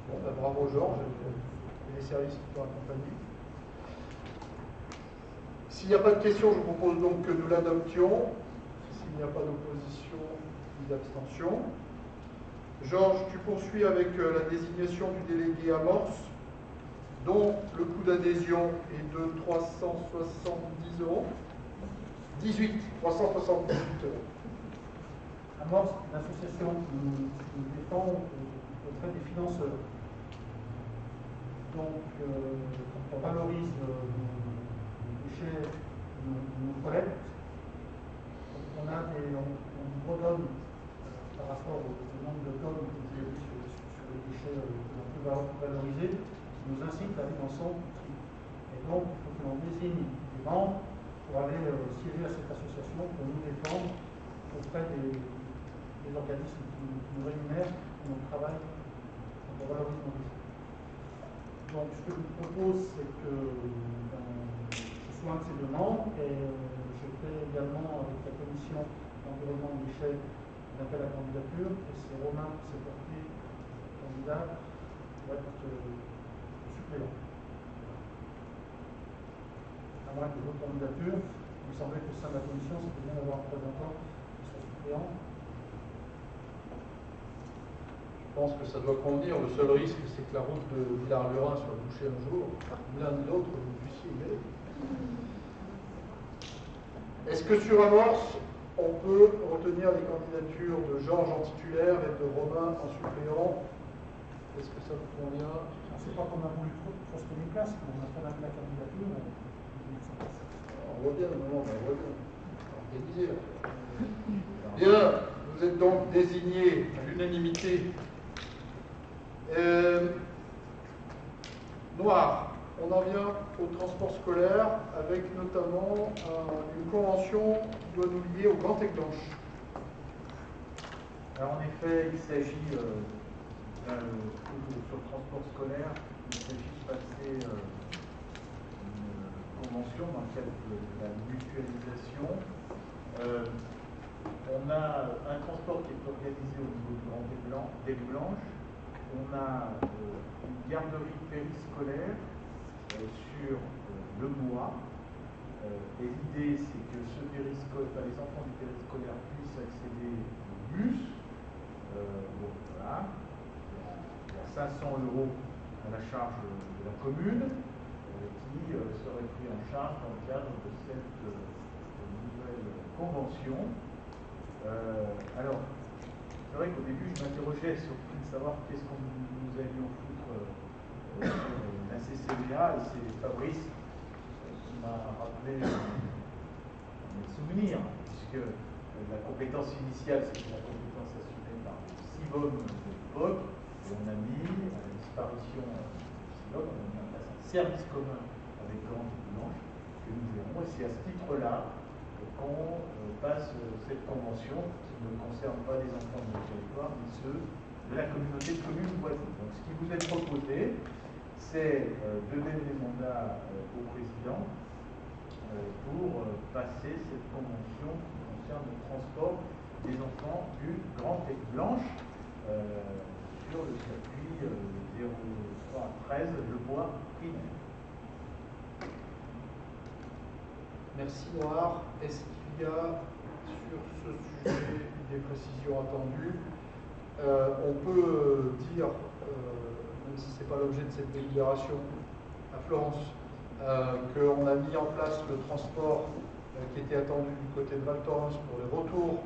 Bon, ben, bravo Georges et les services qui t'ont accompagné. S'il n'y a pas de questions, je vous propose donc que nous l'adoptions. S'il n'y a pas d'opposition ni d'abstention. Georges, tu poursuis avec la désignation du délégué amorce, dont le coût d'adhésion est de 370 €. 378 €. Amorce, l'association qui nous défend auprès des financeurs. Donc, quand on valorise les déchets, nos collectes, on nous redonne par rapport au nombre de tonnes que vous avez sur les déchets que l'on peut valoriser, nous incite à aller dans son tri. Et donc, il faut que l'on désigne des membres pour aller siéger à cette association, pour nous défendre auprès des organismes qui nous rémunèrent pour notre travail, quand on valorise nos déchets. Donc, ce que je vous propose, c'est que je sois un de ces deux membres, et je fais également avec la commission d'environnement des déchets un appel à candidature, et c'est Romain qui s'est porté candidat pour être suppléant. À moins que d'autres candidatures, il me semblait que au sein de la commission, c'était bien d'avoir un représentant qui soit suppléant. Je pense que ça doit convenir. Le seul risque, c'est que la route de Villars-le-Rhin soit bouchée un jour. L'un ni l'autre, vous puissiez y aller. Est-ce que sur Amorce, on peut retenir les candidatures de Georges en titulaire et de Romain en suppléant? Est-ce que ça vous convient? C'est pas qu'on a voulu trop se tenir place, on a fait la candidature. On voit bien, on voit bien. Organisé. Bien, vous êtes donc désignés à l'unanimité. Noir, on en vient au transport scolaire avec notamment une convention qui doit nous lier au Grand Aigues Blanche. Alors en effet, il s'agit sur le transport scolaire, il s'agit de passer une convention dans le cadre de la mutualisation. On a un transport qui est organisé au niveau du Grand Aigues Blanches. On a une garderie périscolaire sur le mois. Et l'idée, c'est que les enfants du périscolaire puissent accéder au bus. Voilà. Il y a 500 € à la charge de la commune qui serait pris en charge dans le cadre de cette nouvelle convention. Alors, c'est vrai qu'au début, je m'interrogeais sur le fait de savoir qu'est-ce qu'on nous allions foutre sur la CCVA, et c'est Fabrice qui m'a rappelé mes souvenirs, puisque la compétence initiale, c'était la compétence assumée par le CIVOM de l'époque, et on a mis, à la disparition du CIVOM, on a mis en place un service commun avec Grand Aigues Blanches que nous verrons, et c'est à ce titre-là qu'on passe cette convention qui ne concerne pas les enfants de notre territoire, mais ceux de la communauté de communes voisines. Donc ce qui vous est proposé, c'est de donner des mandats au président pour passer cette convention qui concerne le transport des enfants du Grand Aigues Blanches sur le circuit 0313, le bois primaire. Merci Noir. Est-ce qu'il y a sur ce sujet des précisions attendues? On peut dire, même si ce n'est pas l'objet de cette délibération à Florence, qu'on a mis en place le transport qui était attendu du côté de Val Thorens pour les retours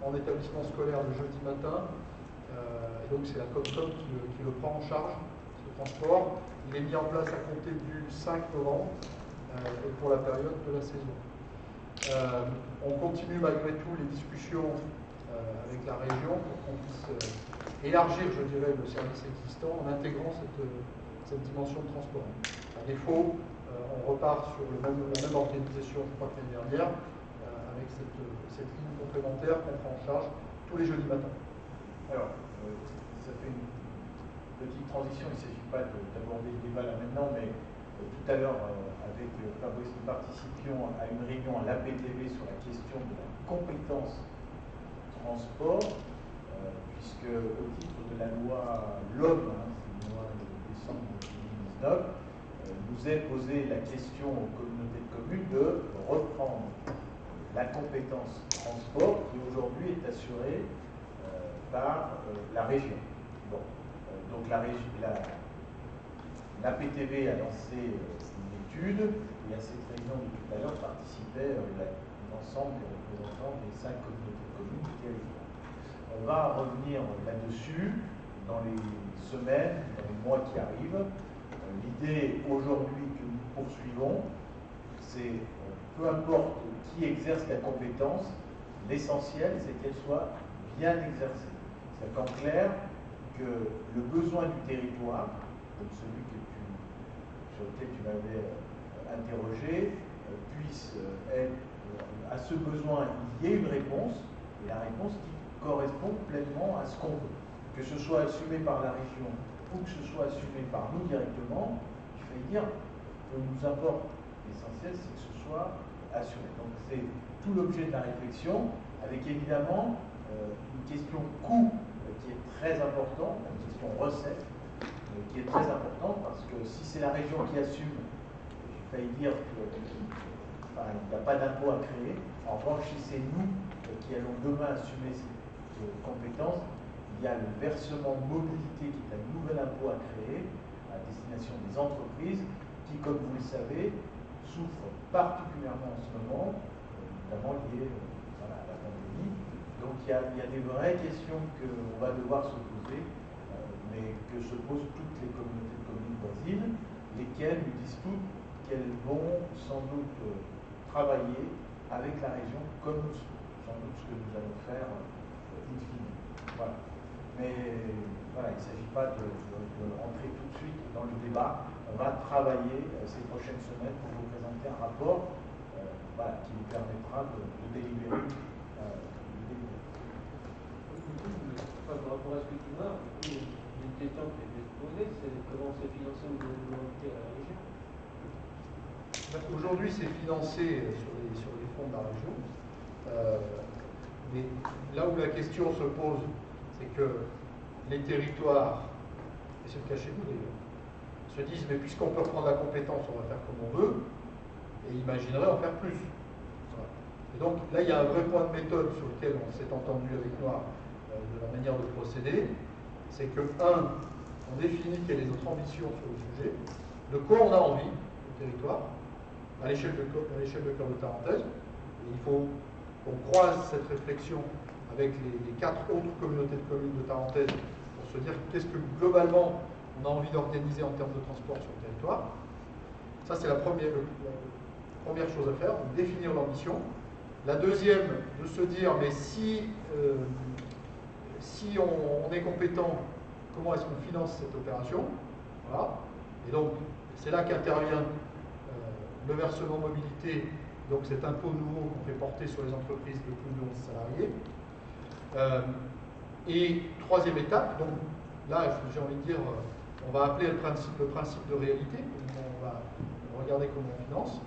en établissement scolaire le jeudi matin. Et donc c'est la Comcom qui le prend en charge, ce transport. Il est mis en place à compter du 5 novembre. Et pour la période de la saison. On continue malgré tout les discussions avec la région pour qu'on puisse élargir, je dirais, le service existant en intégrant cette dimension de transport. À défaut, on repart sur la même organisation, je crois que l'année dernière, avec cette ligne complémentaire qu'on prend en charge tous les jeudis matins. Alors, ça fait une petite transition, il ne s'agit pas d'aborder le débat là maintenant, mais tout à l'heure, avec Fabrice, nous participions à une réunion à l'APTV sur la question de la compétence transport, puisque au titre de la loi LOM, c'est une loi de décembre 2019, nous est posée la question aux communautés de communes de reprendre la compétence transport qui aujourd'hui est assurée par la région. Bon. Donc l'APTV a lancé une étude et à cette réunion de tout à l'heure participaient l'ensemble des représentants des 5 communautés de communes du territoire. On va revenir là-dessus dans les semaines, dans les mois qui arrivent. L'idée aujourd'hui que nous poursuivons, c'est peu importe qui exerce la compétence, l'essentiel c'est qu'elle soit bien exercée. C'est qu'en clair, que le besoin du territoire, comme celui sur lequel tu m'avais interrogé, puisse être, à ce besoin, il y ait une réponse, et la réponse qui correspond pleinement à ce qu'on veut. Que ce soit assumé par la région ou que ce soit assumé par nous directement, je vais dire, peu nous importe. L'essentiel, c'est que ce soit assuré. Donc c'est tout l'objet de la réflexion, avec évidemment une question coût qui est très importante, une question recette qui est très importante, parce que si c'est la région qui assume, j'ai failli dire qu'il n'y a pas d'impôt à créer. En revanche, si c'est nous qui allons demain assumer ces compétences, il y a le versement mobilité qui est un nouvel impôt à créer à destination des entreprises qui, comme vous le savez, souffrent particulièrement en ce moment, notamment liées à la pandémie. Donc il y a des vraies questions qu'on va devoir se poser, mais que se posent toutes les communautés de communes voisines, lesquelles nous disent toutes qu'elles vont sans doute travailler avec la région, comme sans doute ce que nous allons faire in fine. Voilà. Mais voilà, il ne s'agit pas de rentrer tout de suite dans le débat. On va travailler ces prochaines semaines pour vous présenter un rapport qui nous permettra de délibérer. Par rapport à ce que tu vois, une question qui est posée, c'est comment c'est financé au niveau de la région. Aujourd'hui, c'est financé sur les fonds de la région. Mais là où la question se pose, c'est que les territoires, et c'est le cas chez nous d'ailleurs, se disent mais puisqu'on peut prendre la compétence, on va faire comme on veut, et imagineraient en faire plus. Voilà. Et donc là, il y a un vrai point de méthode sur lequel on s'est entendu avec Noir de la manière de procéder, c'est que, on définit quelle est notre ambition sur le sujet, de quoi on a envie au territoire, à l'échelle de Cœur de Tarentaise, et il faut qu'on croise cette réflexion avec les 4 autres communautés de communes de Tarentaise pour se dire qu'est-ce que globalement on a envie d'organiser en termes de transport sur le territoire. Ça, c'est la première chose à faire, donc définir l'ambition. La deuxième, de se dire, mais si on est compétent, comment est-ce qu'on finance cette opération? Voilà. Et donc, c'est là qu'intervient le versement mobilité, donc cet impôt nouveau qu'on fait porter sur les entreprises de plus de 11 salariés. Et troisième étape, donc là, j'ai envie de dire, on va appeler le principe de réalité, on va regarder comment on finance.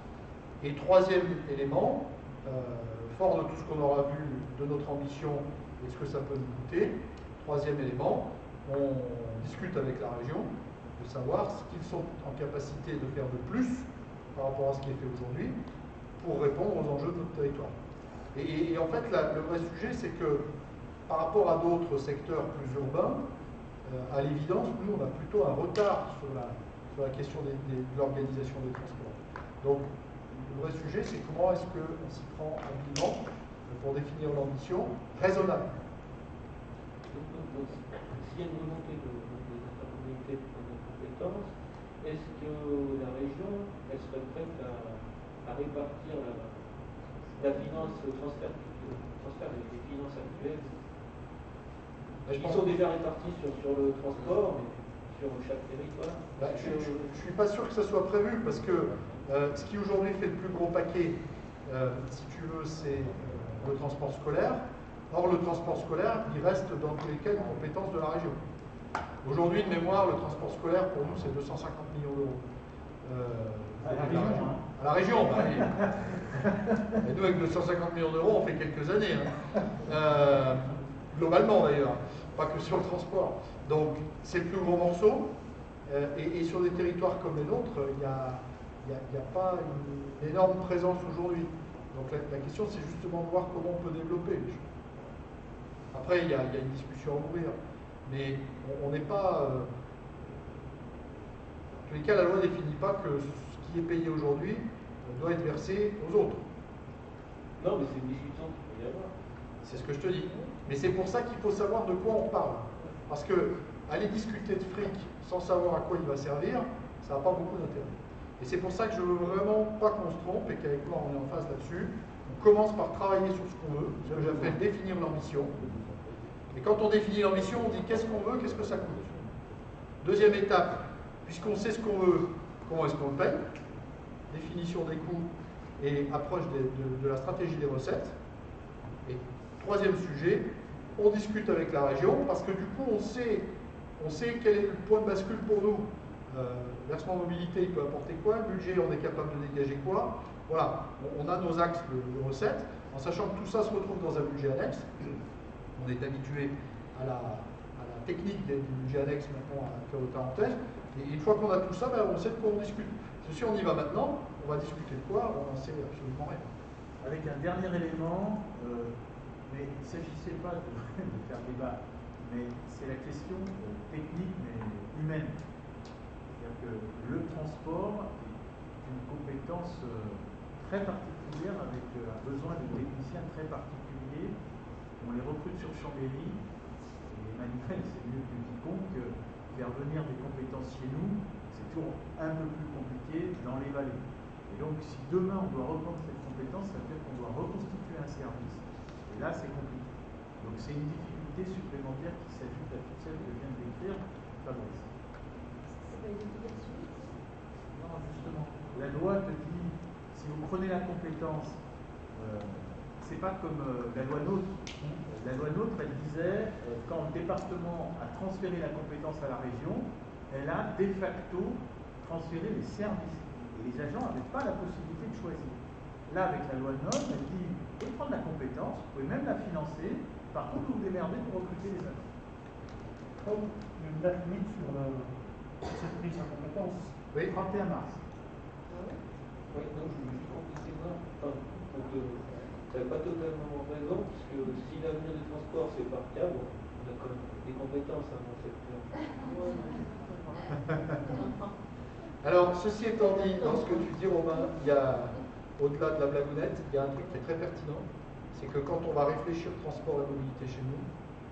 Et troisième élément, fort de tout ce qu'on aura vu de notre ambition et ce que ça peut nous coûter, troisième élément, on discute avec la région de savoir ce qu'ils sont en capacité de faire de plus par rapport à ce qui est fait aujourd'hui pour répondre aux enjeux de notre territoire. Et en fait, le vrai sujet, c'est que par rapport à d'autres secteurs plus urbains, à l'évidence, nous, on a plutôt un retard sur la question de l'organisation des transports. Donc, le vrai sujet, c'est comment est-ce qu'on s'y prend habilement pour définir l'ambition raisonnable. Donc, s'il y a une volonté de l'intercommunalité de prendre des compétences, est-ce que la région elle serait prête à répartir la finance, le transfert des finances actuelles, Je sont déjà répartis sur le transport, mais sur chaque territoire. Je ne suis pas sûr que ça soit prévu, parce que ce qui aujourd'hui fait le plus gros paquet, si tu veux, c'est le transport scolaire. Or, le transport scolaire, il reste dans tous les cas une compétence de la région. Aujourd'hui, de mémoire, le transport scolaire, pour nous, c'est 250 millions d'euros. À la région. À la région, bah oui. Et nous, avec 250 millions d'euros, on fait quelques années. Globalement, d'ailleurs, pas que sur le transport. Donc, c'est le plus gros morceau. Et sur des territoires comme les nôtres, il n'y a pas une énorme présence aujourd'hui. Donc, la question, c'est justement de voir comment on peut développer les choses. Après, il y a une discussion à ouvrir. Mais on n'est pas... en tous les cas, la loi ne définit pas que ce qui est payé aujourd'hui doit être versé aux autres. Non, mais c'est une discussion qu'il peut y avoir. C'est ce que je te dis. Mais c'est pour ça qu'il faut savoir de quoi on parle. Parce que aller discuter de fric sans savoir à quoi il va servir, ça n'a pas beaucoup d'intérêt. Et c'est pour ça que je veux vraiment pas qu'on se trompe et qu'avec moi on est en phase là-dessus. On commence par travailler sur ce qu'on veut, ce que j'appelle définir l'ambition. Et quand on définit l'ambition, on dit qu'est-ce qu'on veut, qu'est-ce que ça coûte. Deuxième étape, puisqu'on sait ce qu'on veut, comment est-ce qu'on le paye? Définition des coûts et approche de la stratégie des recettes. Et troisième sujet, on discute avec la région parce que du coup on sait quel est le point de bascule pour nous. Versement mobilité, il peut apporter quoi? Le budget, on est capable de dégager quoi? Voilà, on a nos axes de recettes, en sachant que tout ça se retrouve dans un budget annexe. On est habitué à la technique du budget annexe maintenant à parenthèse. Et une fois qu'on a tout ça, ben, on sait de quoi on discute. Si on y va maintenant, on va discuter de quoi? On n'en sait absolument rien. Avec un dernier élément, mais il ne s'agissait pas de faire débat, mais c'est la question technique mais humaine. C'est-à-dire que le transport est une compétence très particulière avec un besoin de techniciens très particuliers. On les recrute sur Chambéry, et Emmanuel, c'est mieux que quiconque, faire venir des compétences chez nous, c'est toujours un peu plus compliqué dans les vallées. Et donc, si demain on doit reprendre cette compétence, ça veut dire qu'on doit reconstituer un service. Et là, c'est compliqué. Donc, c'est une difficulté supplémentaire qui s'ajoute à toutes celles que vient de décrire Fabrice. C'est pas une obligation? Non, justement. La loi te dit, si vous prenez la compétence, c'est pas comme la loi NOTRe. La loi NOTRe, elle disait, quand le département a transféré la compétence à la région, elle a de facto transféré les services. Et les agents n'avaient pas la possibilité de choisir. Là, avec la loi NOTRe, elle dit, vous pouvez prendre la compétence, vous pouvez même la financer, par contre, vous vous démerdez pour recruter les agents. Comme une date limite sur cette prise en compétence. Oui, 31 mars. Oui, donc je me suis compliqué moi. Tu n'avais pas totalement raison, puisque si l'avenir du transport c'est par câble, on a quand même des compétences dans le secteur. Alors, ceci étant dit, dans ce que tu dis, Romain, il y a, au-delà de la blagounette, il y a un truc qui est très pertinent. C'est que quand on va réfléchir transport et mobilité chez nous,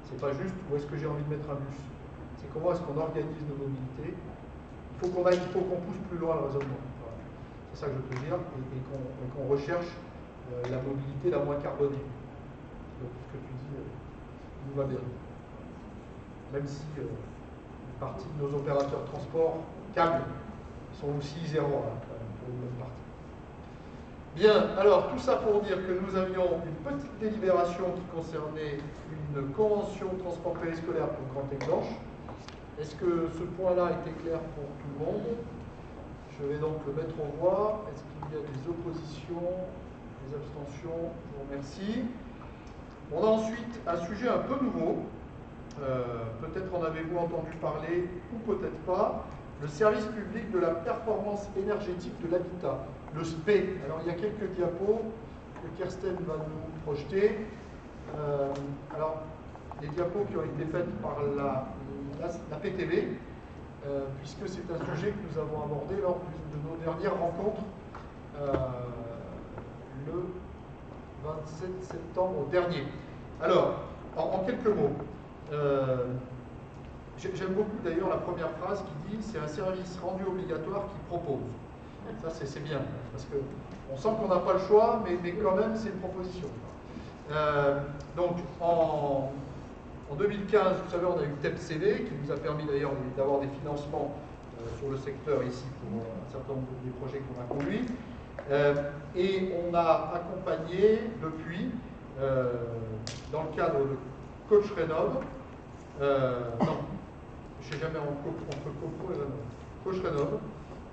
c'est pas juste où est-ce que j'ai envie de mettre un bus. C'est comment est-ce qu'on organise nos mobilités. Il faut qu'on pousse plus loin le raisonnement. Voilà. C'est ça que je veux te dire, et qu'on recherche la mobilité la moins carbonée. Donc ce que tu dis nous va bien. Même si une partie de nos opérateurs de transport câbles sont aussi zéro pour une bonne partie. Bien, alors tout ça pour dire que nous avions une petite délibération qui concernait une convention de transport périscolaire pour Grand Aigueblanche. Est-ce que ce point-là était clair pour tout le monde? Je vais donc le mettre en voie. Est-ce qu'il y a des oppositions, des abstentions? Je vous remercie. On a ensuite un sujet un peu nouveau. Peut-être en avez-vous entendu parler ou peut-être pas. Le service public de la performance énergétique de l'habitat, le SPE. Alors il y a quelques diapos que Kirsten va nous projeter. Alors, des diapos qui ont été faites par la PTV, puisque c'est un sujet que nous avons abordé lors de nos dernières rencontres le 27 septembre dernier. Alors, en quelques mots, j'aime beaucoup d'ailleurs la première phrase qui dit « c'est un service rendu obligatoire qui propose ». Ça, c'est bien, parce qu'on sent qu'on n'a pas le choix, mais quand même, c'est une proposition. Donc, en 2015, vous savez, on a eu TEPCV, qui nous a permis d'ailleurs d'avoir des financements sur le secteur ici pour un certain nombre des projets qu'on a conduits. Et on a accompagné depuis, dans le cadre de Coach Rénov', non, je ne sais jamais entre Coco et Rénov', Coach Rénov',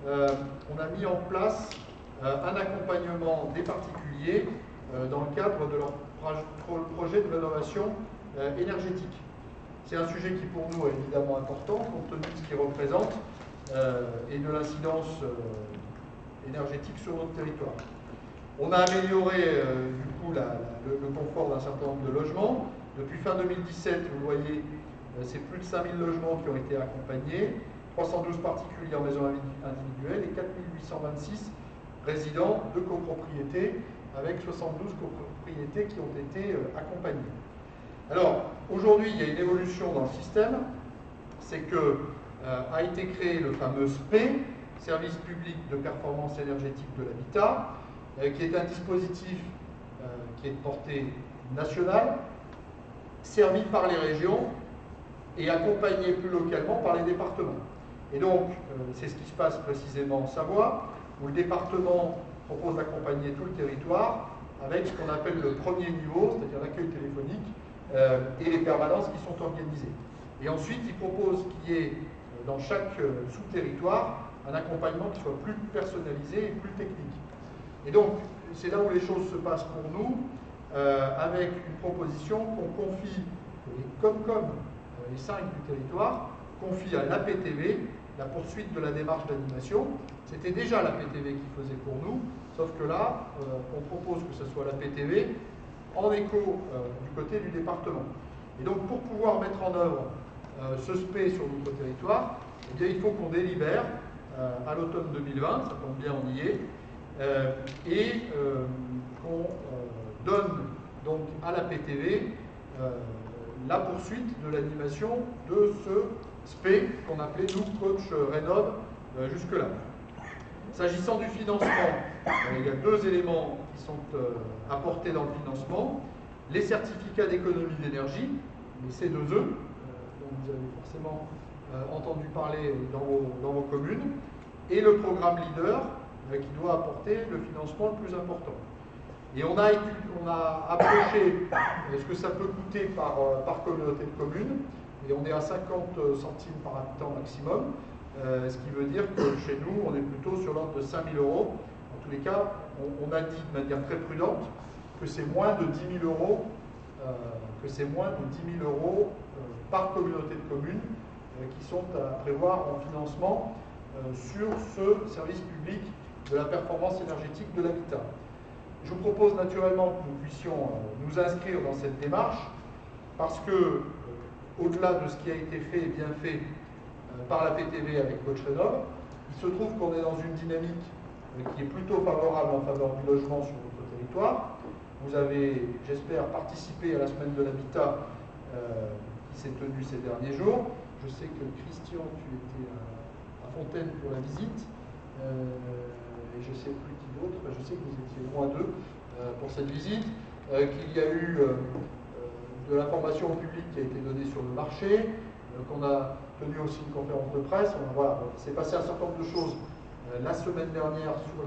on a mis en place un accompagnement des particuliers dans le cadre de leur projet de rénovation énergétique. C'est un sujet qui pour nous est évidemment important compte tenu de ce qu'il représente et de l'incidence énergétique sur notre territoire. On a amélioré du coup le confort d'un certain nombre de logements. Depuis fin 2017, vous voyez, c'est plus de 5000 logements qui ont été accompagnés, 312 particuliers en maison individuelle et 4826 résidents de copropriété, avec 72 copropriétés qui ont été accompagnées. Alors, aujourd'hui, il y a une évolution dans le système, c'est que a été créé le fameux SPE, Service public de performance énergétique de l'habitat, qui est un dispositif qui est de portée nationale, servi par les régions et accompagné plus localement par les départements. Et donc, c'est ce qui se passe précisément en Savoie, où le département propose d'accompagner tout le territoire avec ce qu'on appelle le premier niveau, c'est-à-dire l'accueil téléphonique et les permanences qui sont organisées. Et ensuite, il propose qu'il y ait dans chaque sous-territoire un accompagnement qui soit plus personnalisé et plus technique. Et donc, c'est là où les choses se passent pour nous, avec une proposition qu'on confie, les Comcom, les 5 du territoire, confie à l'APTV la poursuite de la démarche d'animation. C'était déjà l'APTV qui faisait pour nous, sauf que là, on propose que ce soit l'APTV en écho du côté du département. Et donc, pour pouvoir mettre en œuvre ce SPE sur notre territoire, eh bien, il faut qu'on délibère à l'automne 2020, ça tombe bien, on y est, et qu'on donne donc à la PTV la poursuite de l'animation de ce SPE qu'on appelait nous Coach Rénov' jusque-là. S'agissant du financement, il y a 2 éléments qui sont apportés dans le financement. Les certificats d'économie d'énergie, les C2E, dont vous avez forcément entendu parler dans vos communes, et le programme Leader, qui doit apporter le financement le plus important. Et on a approché ce que ça peut coûter par communauté de communes, et on est à 50 centimes par habitant maximum, ce qui veut dire que chez nous, on est plutôt sur l'ordre de 5 000 euros. En tous les cas, on a dit de manière très prudente que c'est moins de 10 000 euros, par communauté de communes qui sont à prévoir en financement sur ce service public de la performance énergétique de l'habitat. Je vous propose naturellement que nous puissions nous inscrire dans cette démarche parce que, au-delà de ce qui a été fait et bien fait par la PTV avec Coach Rénov', il se trouve qu'on est dans une dynamique qui est plutôt favorable en faveur du logement sur notre territoire. Vous avez, j'espère, participé à la semaine de l'habitat qui s'est tenue ces derniers jours. Je sais que Christian, tu étais à Fontaine pour la visite, et je ne sais plus qui d'autre, je sais que vous étiez au moins 2 pour cette visite, qu'il y a eu de l'information au public qui a été donnée sur le marché, qu'on a tenu aussi une conférence de presse. Voilà, il s'est passé un certain nombre de choses la semaine dernière sur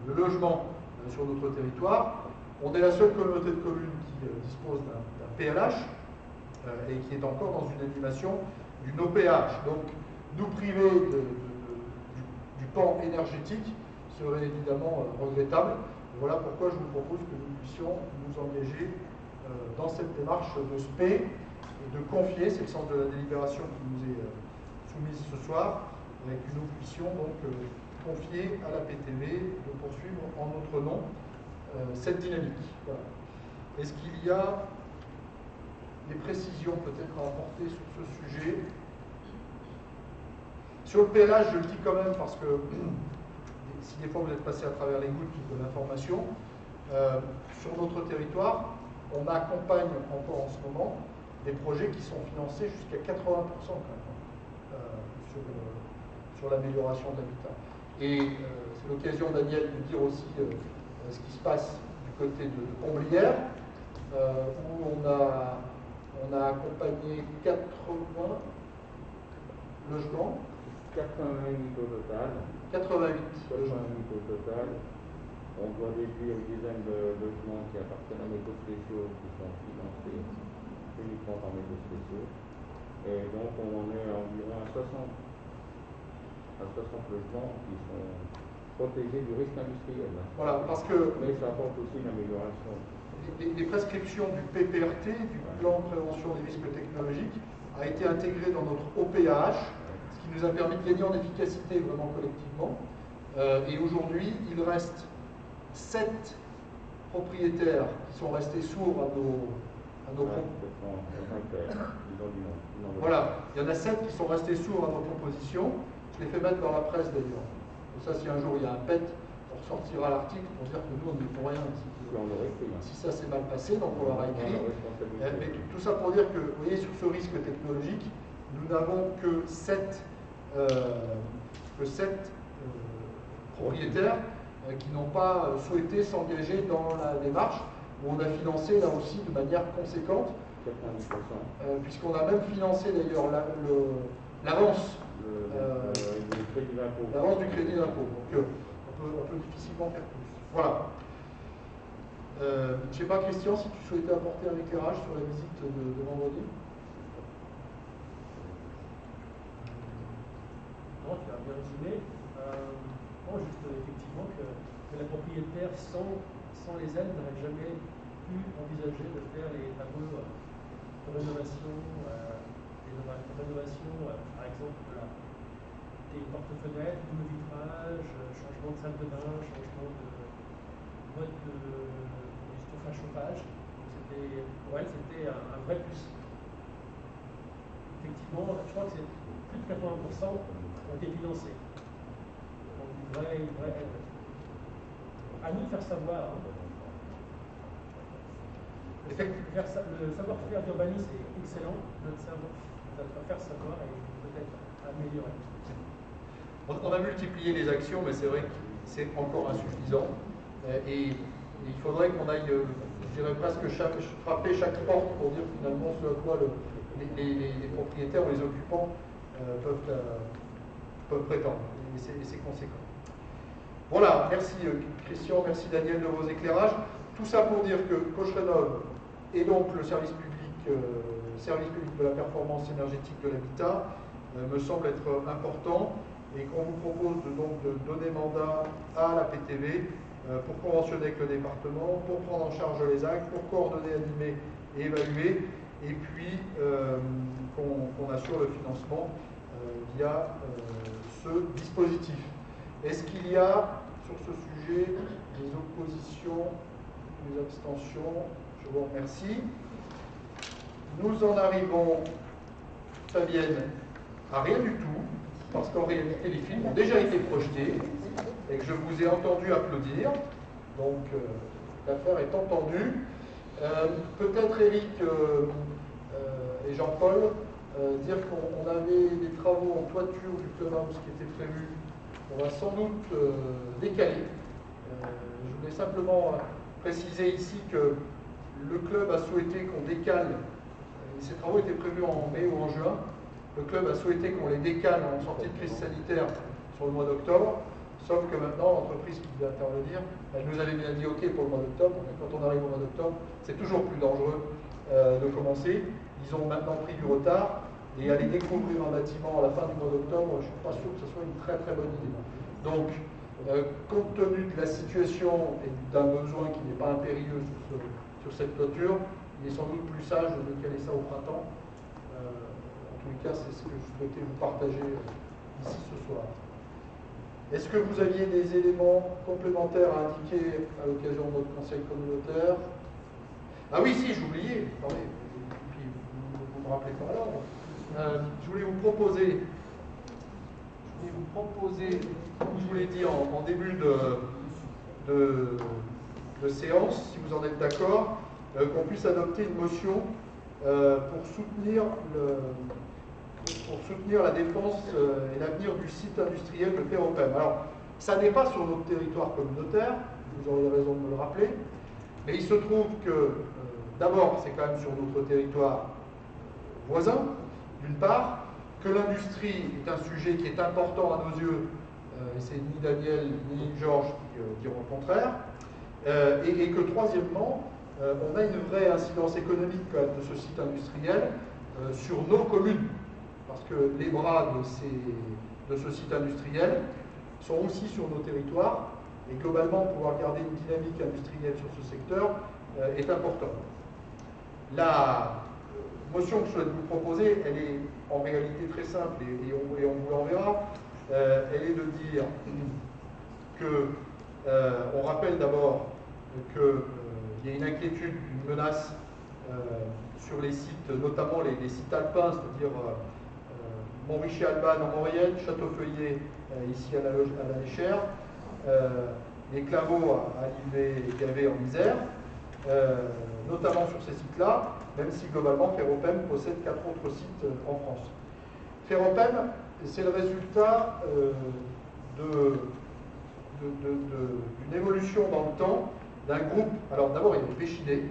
le logement sur notre territoire. On est la seule communauté de communes qui dispose d'un PLH et qui est encore dans une animation d'une OPH. Donc, nous priver du pan énergétique serait évidemment regrettable. Et voilà pourquoi je vous propose que nous puissions nous engager dans cette démarche de SPE et de confier, c'est le sens de la délibération qui nous est soumise ce soir, et que nous puissions donc confier à la PTV de poursuivre en notre nom cette dynamique. Voilà. Est-ce qu'il y a des précisions peut-être à apporter sur ce sujet? Sur le PLH, je le dis quand même parce que si des fois vous êtes passé à travers les gouttes de l'information, sur notre territoire, on accompagne encore en ce moment des projets qui sont financés jusqu'à 80% quand même, sur l'amélioration de l'habitat. Et c'est l'occasion, Daniel, de dire aussi ce qui se passe du côté de Comblières, où on a accompagné 80 logements. 88 au total. 88 au total. On doit déduire une dizaine de logements qui appartiennent à métaux spéciaux qui sont financés uniquement par métaux spéciaux. Et donc on en est à environ à 60 logements qui sont protégés du risque industriel. Voilà, parce que mais ça apporte aussi une amélioration. Les prescriptions du PPRT, du plan de prévention des risques technologiques, a été intégré dans notre OPAH, ce qui nous a permis de gagner en efficacité vraiment collectivement. Et aujourd'hui, il reste 7 propriétaires qui sont restés sourds à nos voilà, il y en a 7 qui sont restés sourds à nos propositions. Je les fais mettre dans la presse d'ailleurs. Pour ça, si un jour il y a un PET, on ressortira l'article pour dire que nous on n'est pour rien. Si ça s'est mal passé, donc on l'aura écrit. Mais tout ça pour dire que, vous voyez, sur ce risque technologique, nous n'avons que 7 propriétaires qui n'ont pas souhaité s'engager dans la démarche, où on a financé là aussi de manière conséquente, puisqu'on a même financé d'ailleurs l'avance du crédit d'impôt. Donc on peut difficilement faire plus. Voilà. Je ne sais pas, Christian, si tu souhaitais apporter un éclairage sur la visite de vendredi. Non, tu as bien résumé. Juste effectivement que la propriétaire sans les aides n'aurait jamais pu envisager de faire les fameux rénovations, par exemple des porte-fenêtres, double vitrage, changement de salle de bain, changement de mode de chauffage. Pour elle, c'était un vrai plus. Effectivement, je crois que c'est plus de 80% ont été financés. Donc une vraie aide. À nous de faire savoir. Le savoir-faire d'urbanisme est excellent. Notre faire savoir et peut-être améliorer. On a multiplié les actions, mais c'est vrai que c'est encore insuffisant. Et il faudrait qu'on aille, je dirais presque frapper chaque porte pour dire finalement ce à quoi les propriétaires ou les occupants peuvent prétendre. Et c'est conséquent. Voilà, merci Christian, merci Daniel de vos éclairages. Tout ça pour dire que Cocherenov et donc le service public de la performance énergétique de l'habitat me semble être important et qu'on vous propose de donner mandat à la PTV pour conventionner avec le département, pour prendre en charge les actes, pour coordonner, animer et évaluer, et puis qu'on assure le financement via ce dispositif. Est-ce qu'il y a sur ce sujet des oppositions, des abstentions? Je vous remercie. Nous en arrivons, Fabienne, à rien du tout, parce qu'en réalité les films ont déjà été projetés et que je vous ai entendu applaudir. Donc l'affaire est entendue. Peut-être Eric et Jean-Paul dire qu'on avait des travaux en toiture du clubhouse qui étaient prévus. On va sans doute décaler. Je voulais simplement préciser ici que le club a souhaité qu'on décale, ces travaux étaient prévus en mai ou en juin, le club a souhaité qu'on les décale en sortie de crise sanitaire sur le mois d'octobre, sauf que maintenant l'entreprise qui devait intervenir, elle nous avait bien dit ok pour le mois d'octobre, mais quand on arrive au mois d'octobre, c'est toujours plus dangereux de commencer. Ils ont maintenant pris du retard. Et aller découvrir un bâtiment à la fin du mois d'octobre, je ne suis pas sûr que ce soit une très très bonne idée. Donc, compte tenu de la situation et d'un besoin qui n'est pas impérieux sur cette toiture, il est sans doute plus sage de décaler ça au printemps. En tous les cas, c'est ce que je souhaitais vous partager ici ce soir. Est-ce que vous aviez des éléments complémentaires à indiquer à l'occasion de notre conseil communautaire? Ah oui, si, j'oubliais. Attendez, puis vous me rappelez pas alors. Je voulais vous proposer, comme je vous l'ai dit en début de séance, si vous en êtes d'accord, qu'on puisse adopter une motion pour soutenir pour soutenir la défense et l'avenir du site industriel de Ferropem. Alors, ça n'est pas sur notre territoire communautaire, vous aurez raison de me le rappeler, mais il se trouve que, d'abord, c'est quand même sur notre territoire voisin, d'une part, que l'industrie est un sujet qui est important à nos yeux, et c'est ni Daniel ni Georges qui diront le contraire, et que troisièmement, on a une vraie incidence économique quand même de ce site industriel sur nos communes, parce que les bras de ce site industriel sont aussi sur nos territoires, et globalement, pouvoir garder une dynamique industrielle sur ce secteur est important. La motion que je souhaite vous proposer, elle est en réalité très simple, et on vous l'enverra. Elle est de dire que, on rappelle d'abord qu'il y a une inquiétude, une menace sur les sites, notamment les sites alpins, c'est-à-dire Montrichet-Albanne en Maurienne, Château-Feuillet ici à la Léchère, les Claveaux à Livet-Gavet en Isère, notamment sur ces sites-là, même si globalement Ferropem possède 4 autres sites en France. Ferropem, c'est le résultat d'une évolution dans le temps d'un groupe. Alors d'abord il y avait Péchinet,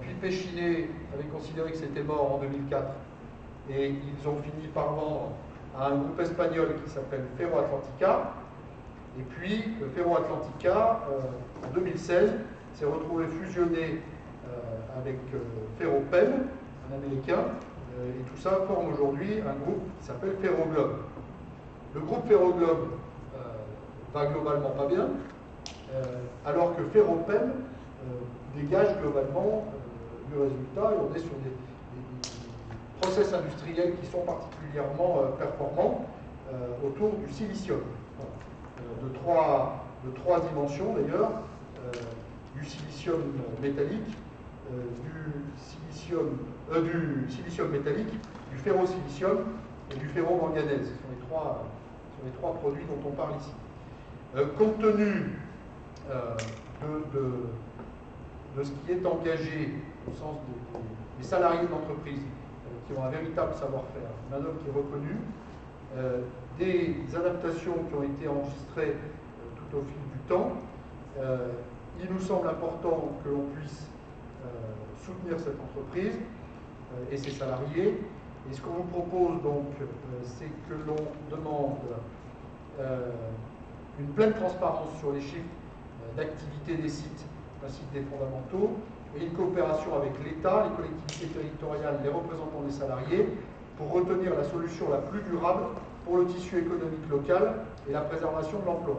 puis Péchinet avait considéré que c'était mort en 2004 et ils ont fini par vendre à un groupe espagnol qui s'appelle Ferro Atlantica. Et puis Ferro Atlantica en 2016 s'est retrouvé fusionné avec Ferropem, un américain, et tout ça forme aujourd'hui un groupe qui s'appelle Ferroglobe. Le groupe Ferroglobe va globalement pas bien, alors que Ferropem dégage globalement du résultat, et on est sur des process industriels qui sont particulièrement performants autour du silicium. De trois dimensions d'ailleurs, du silicium métallique, du silicium métallique, du ferrosilicium et du ferromanganèse. Ce sont les trois produits dont on parle ici. Compte tenu de ce qui est engagé au sens des salariés de l'entreprise qui ont un véritable savoir-faire, une main-d'œuvre qui est reconnue, des adaptations qui ont été enregistrées tout au fil du temps, il nous semble important que l'on puisse soutenir cette entreprise et ses salariés. Et ce qu'on vous propose donc, c'est que l'on demande une pleine transparence sur les chiffres d'activité des sites, ainsi que des fondamentaux, et une coopération avec l'État, les collectivités territoriales, les représentants des salariés, pour retenir la solution la plus durable pour le tissu économique local et la préservation de l'emploi.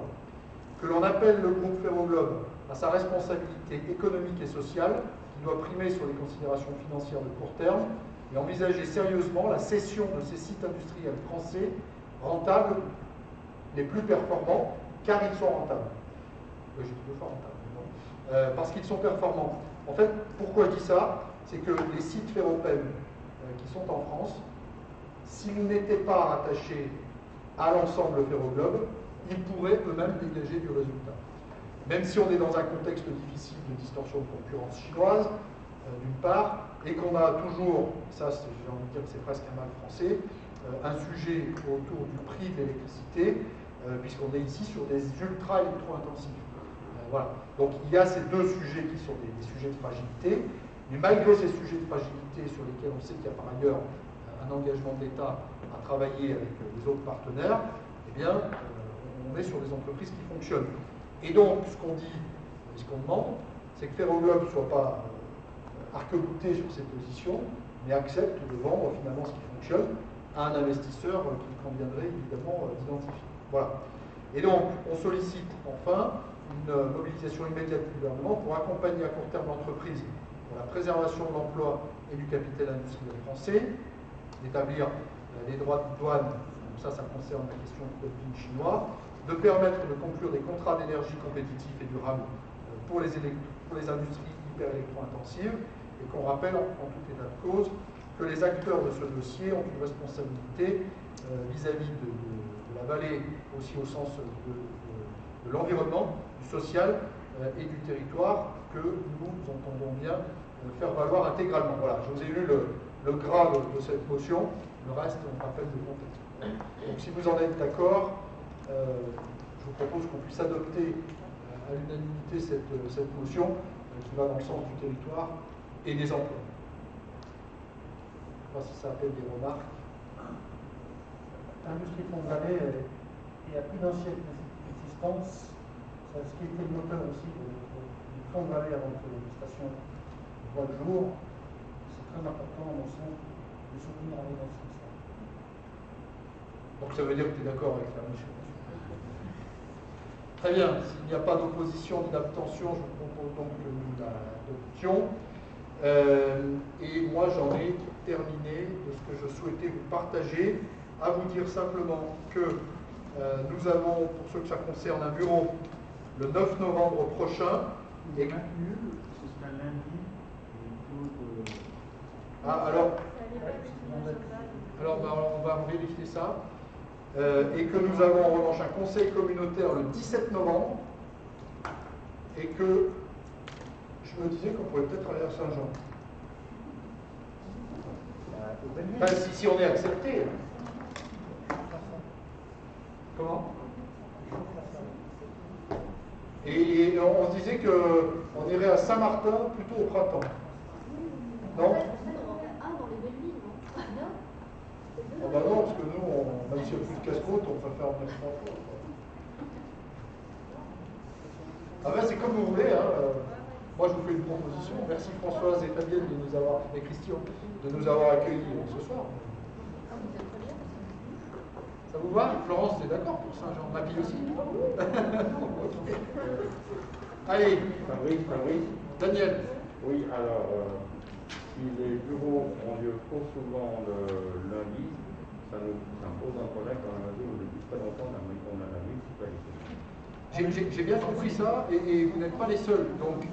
Que l'on appelle le groupe Ferroglobe à sa responsabilité économique et sociale, qui doit primer sur les considérations financières de court terme, et envisager sérieusement la cession de ces sites industriels français rentables, les plus performants, car ils sont rentables. Oui, j'ai dit deux fois rentables, parce qu'ils sont performants. En fait, pourquoi je dis ça? C'est que les sites Ferropem qui sont en France, s'ils n'étaient pas rattachés à l'ensemble Ferroglobe, ils pourraient eux-mêmes dégager du résultat. Même si on est dans un contexte difficile de distorsion de concurrence chinoise, d'une part, et qu'on a toujours, ça j'ai envie de dire que c'est presque un mal français, un sujet autour du prix de l'électricité, puisqu'on est ici sur des ultra électro-intensifs. Voilà. Donc il y a ces deux sujets qui sont des sujets de fragilité, mais malgré ces sujets de fragilité sur lesquels on sait qu'il y a par ailleurs un engagement de l'État à travailler avec les autres partenaires, eh bien, on est sur des entreprises qui fonctionnent. Et donc, ce qu'on dit, ce qu'on demande, c'est que Ferroglobe ne soit pas arc-bouté sur ses positions, mais accepte de vendre finalement ce qui fonctionne à un investisseur qu'il conviendrait évidemment d'identifier. Voilà. Et donc, on sollicite enfin une mobilisation immédiate du gouvernement pour accompagner à court terme l'entreprise pour la préservation de l'emploi et du capital industriel français, d'établir les droits de douane, donc ça concerne la question du dumping chinois, de permettre de conclure des contrats d'énergie compétitifs et durables pour les industries hyper électro-intensives, et qu'on rappelle en tout état de cause que les acteurs de ce dossier ont une responsabilité vis-à-vis de la vallée, aussi au sens de l'environnement, du social et du territoire, que nous entendons bien faire valoir intégralement. Voilà, je vous ai lu le gras de cette motion. Le reste, on rappelle le contexte. Donc si vous en êtes d'accord, je vous propose qu'on puisse adopter à l'unanimité cette motion qui va dans le sens du territoire et des emplois. Je ne sais pas si ça appelle des remarques. L'industrie Pont-de-Vallée est à plus d'ancienne existence. C'est ce qui était le moteur aussi du Pont-de-Vallée avant que les stations voient le jour. C'est très important, à mon sens, de soutenir la dans ce sens. Donc ça veut dire que tu es d'accord avec la motion. Très bien, s'il n'y a pas d'opposition ni d'abstention, je vous propose donc que nous l'adoptions. Et moi j'en ai terminé de ce que je souhaitais vous partager. À vous dire simplement que nous avons, pour ceux que ça concerne, un bureau le 9 novembre prochain. Et maintenu, ce sera lundi. On va vérifier ça. Et que nous avons en revanche un conseil communautaire le 17 novembre. Et que je me disais qu'on pourrait peut-être aller à Saint-Jean. Enfin, si on est accepté. Comment? Et on se disait qu'on irait à Saint-Martin plutôt au printemps. Non? Oh bah non, parce que nous, même s'il n'y a plus de casse-croûte, on préfère venir 3 fois. Ah ben c'est comme vous voulez, hein. Moi je vous fais une proposition. Merci Françoise et Fabienne et Christian de nous avoir accueillis ce soir. Ça vous va? Florence, c'est d'accord pour Saint-Jean? Ma fille aussi? Allez. Fabrice. Daniel. Oui, alors, si les bureaux ont lieu trop souvent le lundi, ça me pose un problème dans la mesure où depuis très longtemps on a la municipalité. J'ai bien compris ça, et vous n'êtes pas les seuls. Donc,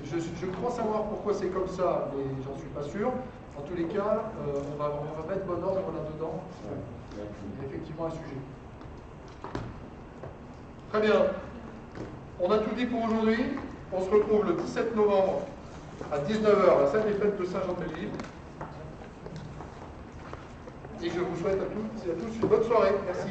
je crois savoir pourquoi c'est comme ça, mais j'en suis pas sûr. En tous les cas, on va mettre bon ordre là-dedans. Il y a effectivement un sujet. Très bien. On a tout dit pour aujourd'hui. On se retrouve le 17 novembre à 19h à la salle des fêtes de Saint-Jean-de-Belleville. Et je vous souhaite à toutes et à tous une bonne soirée. Merci.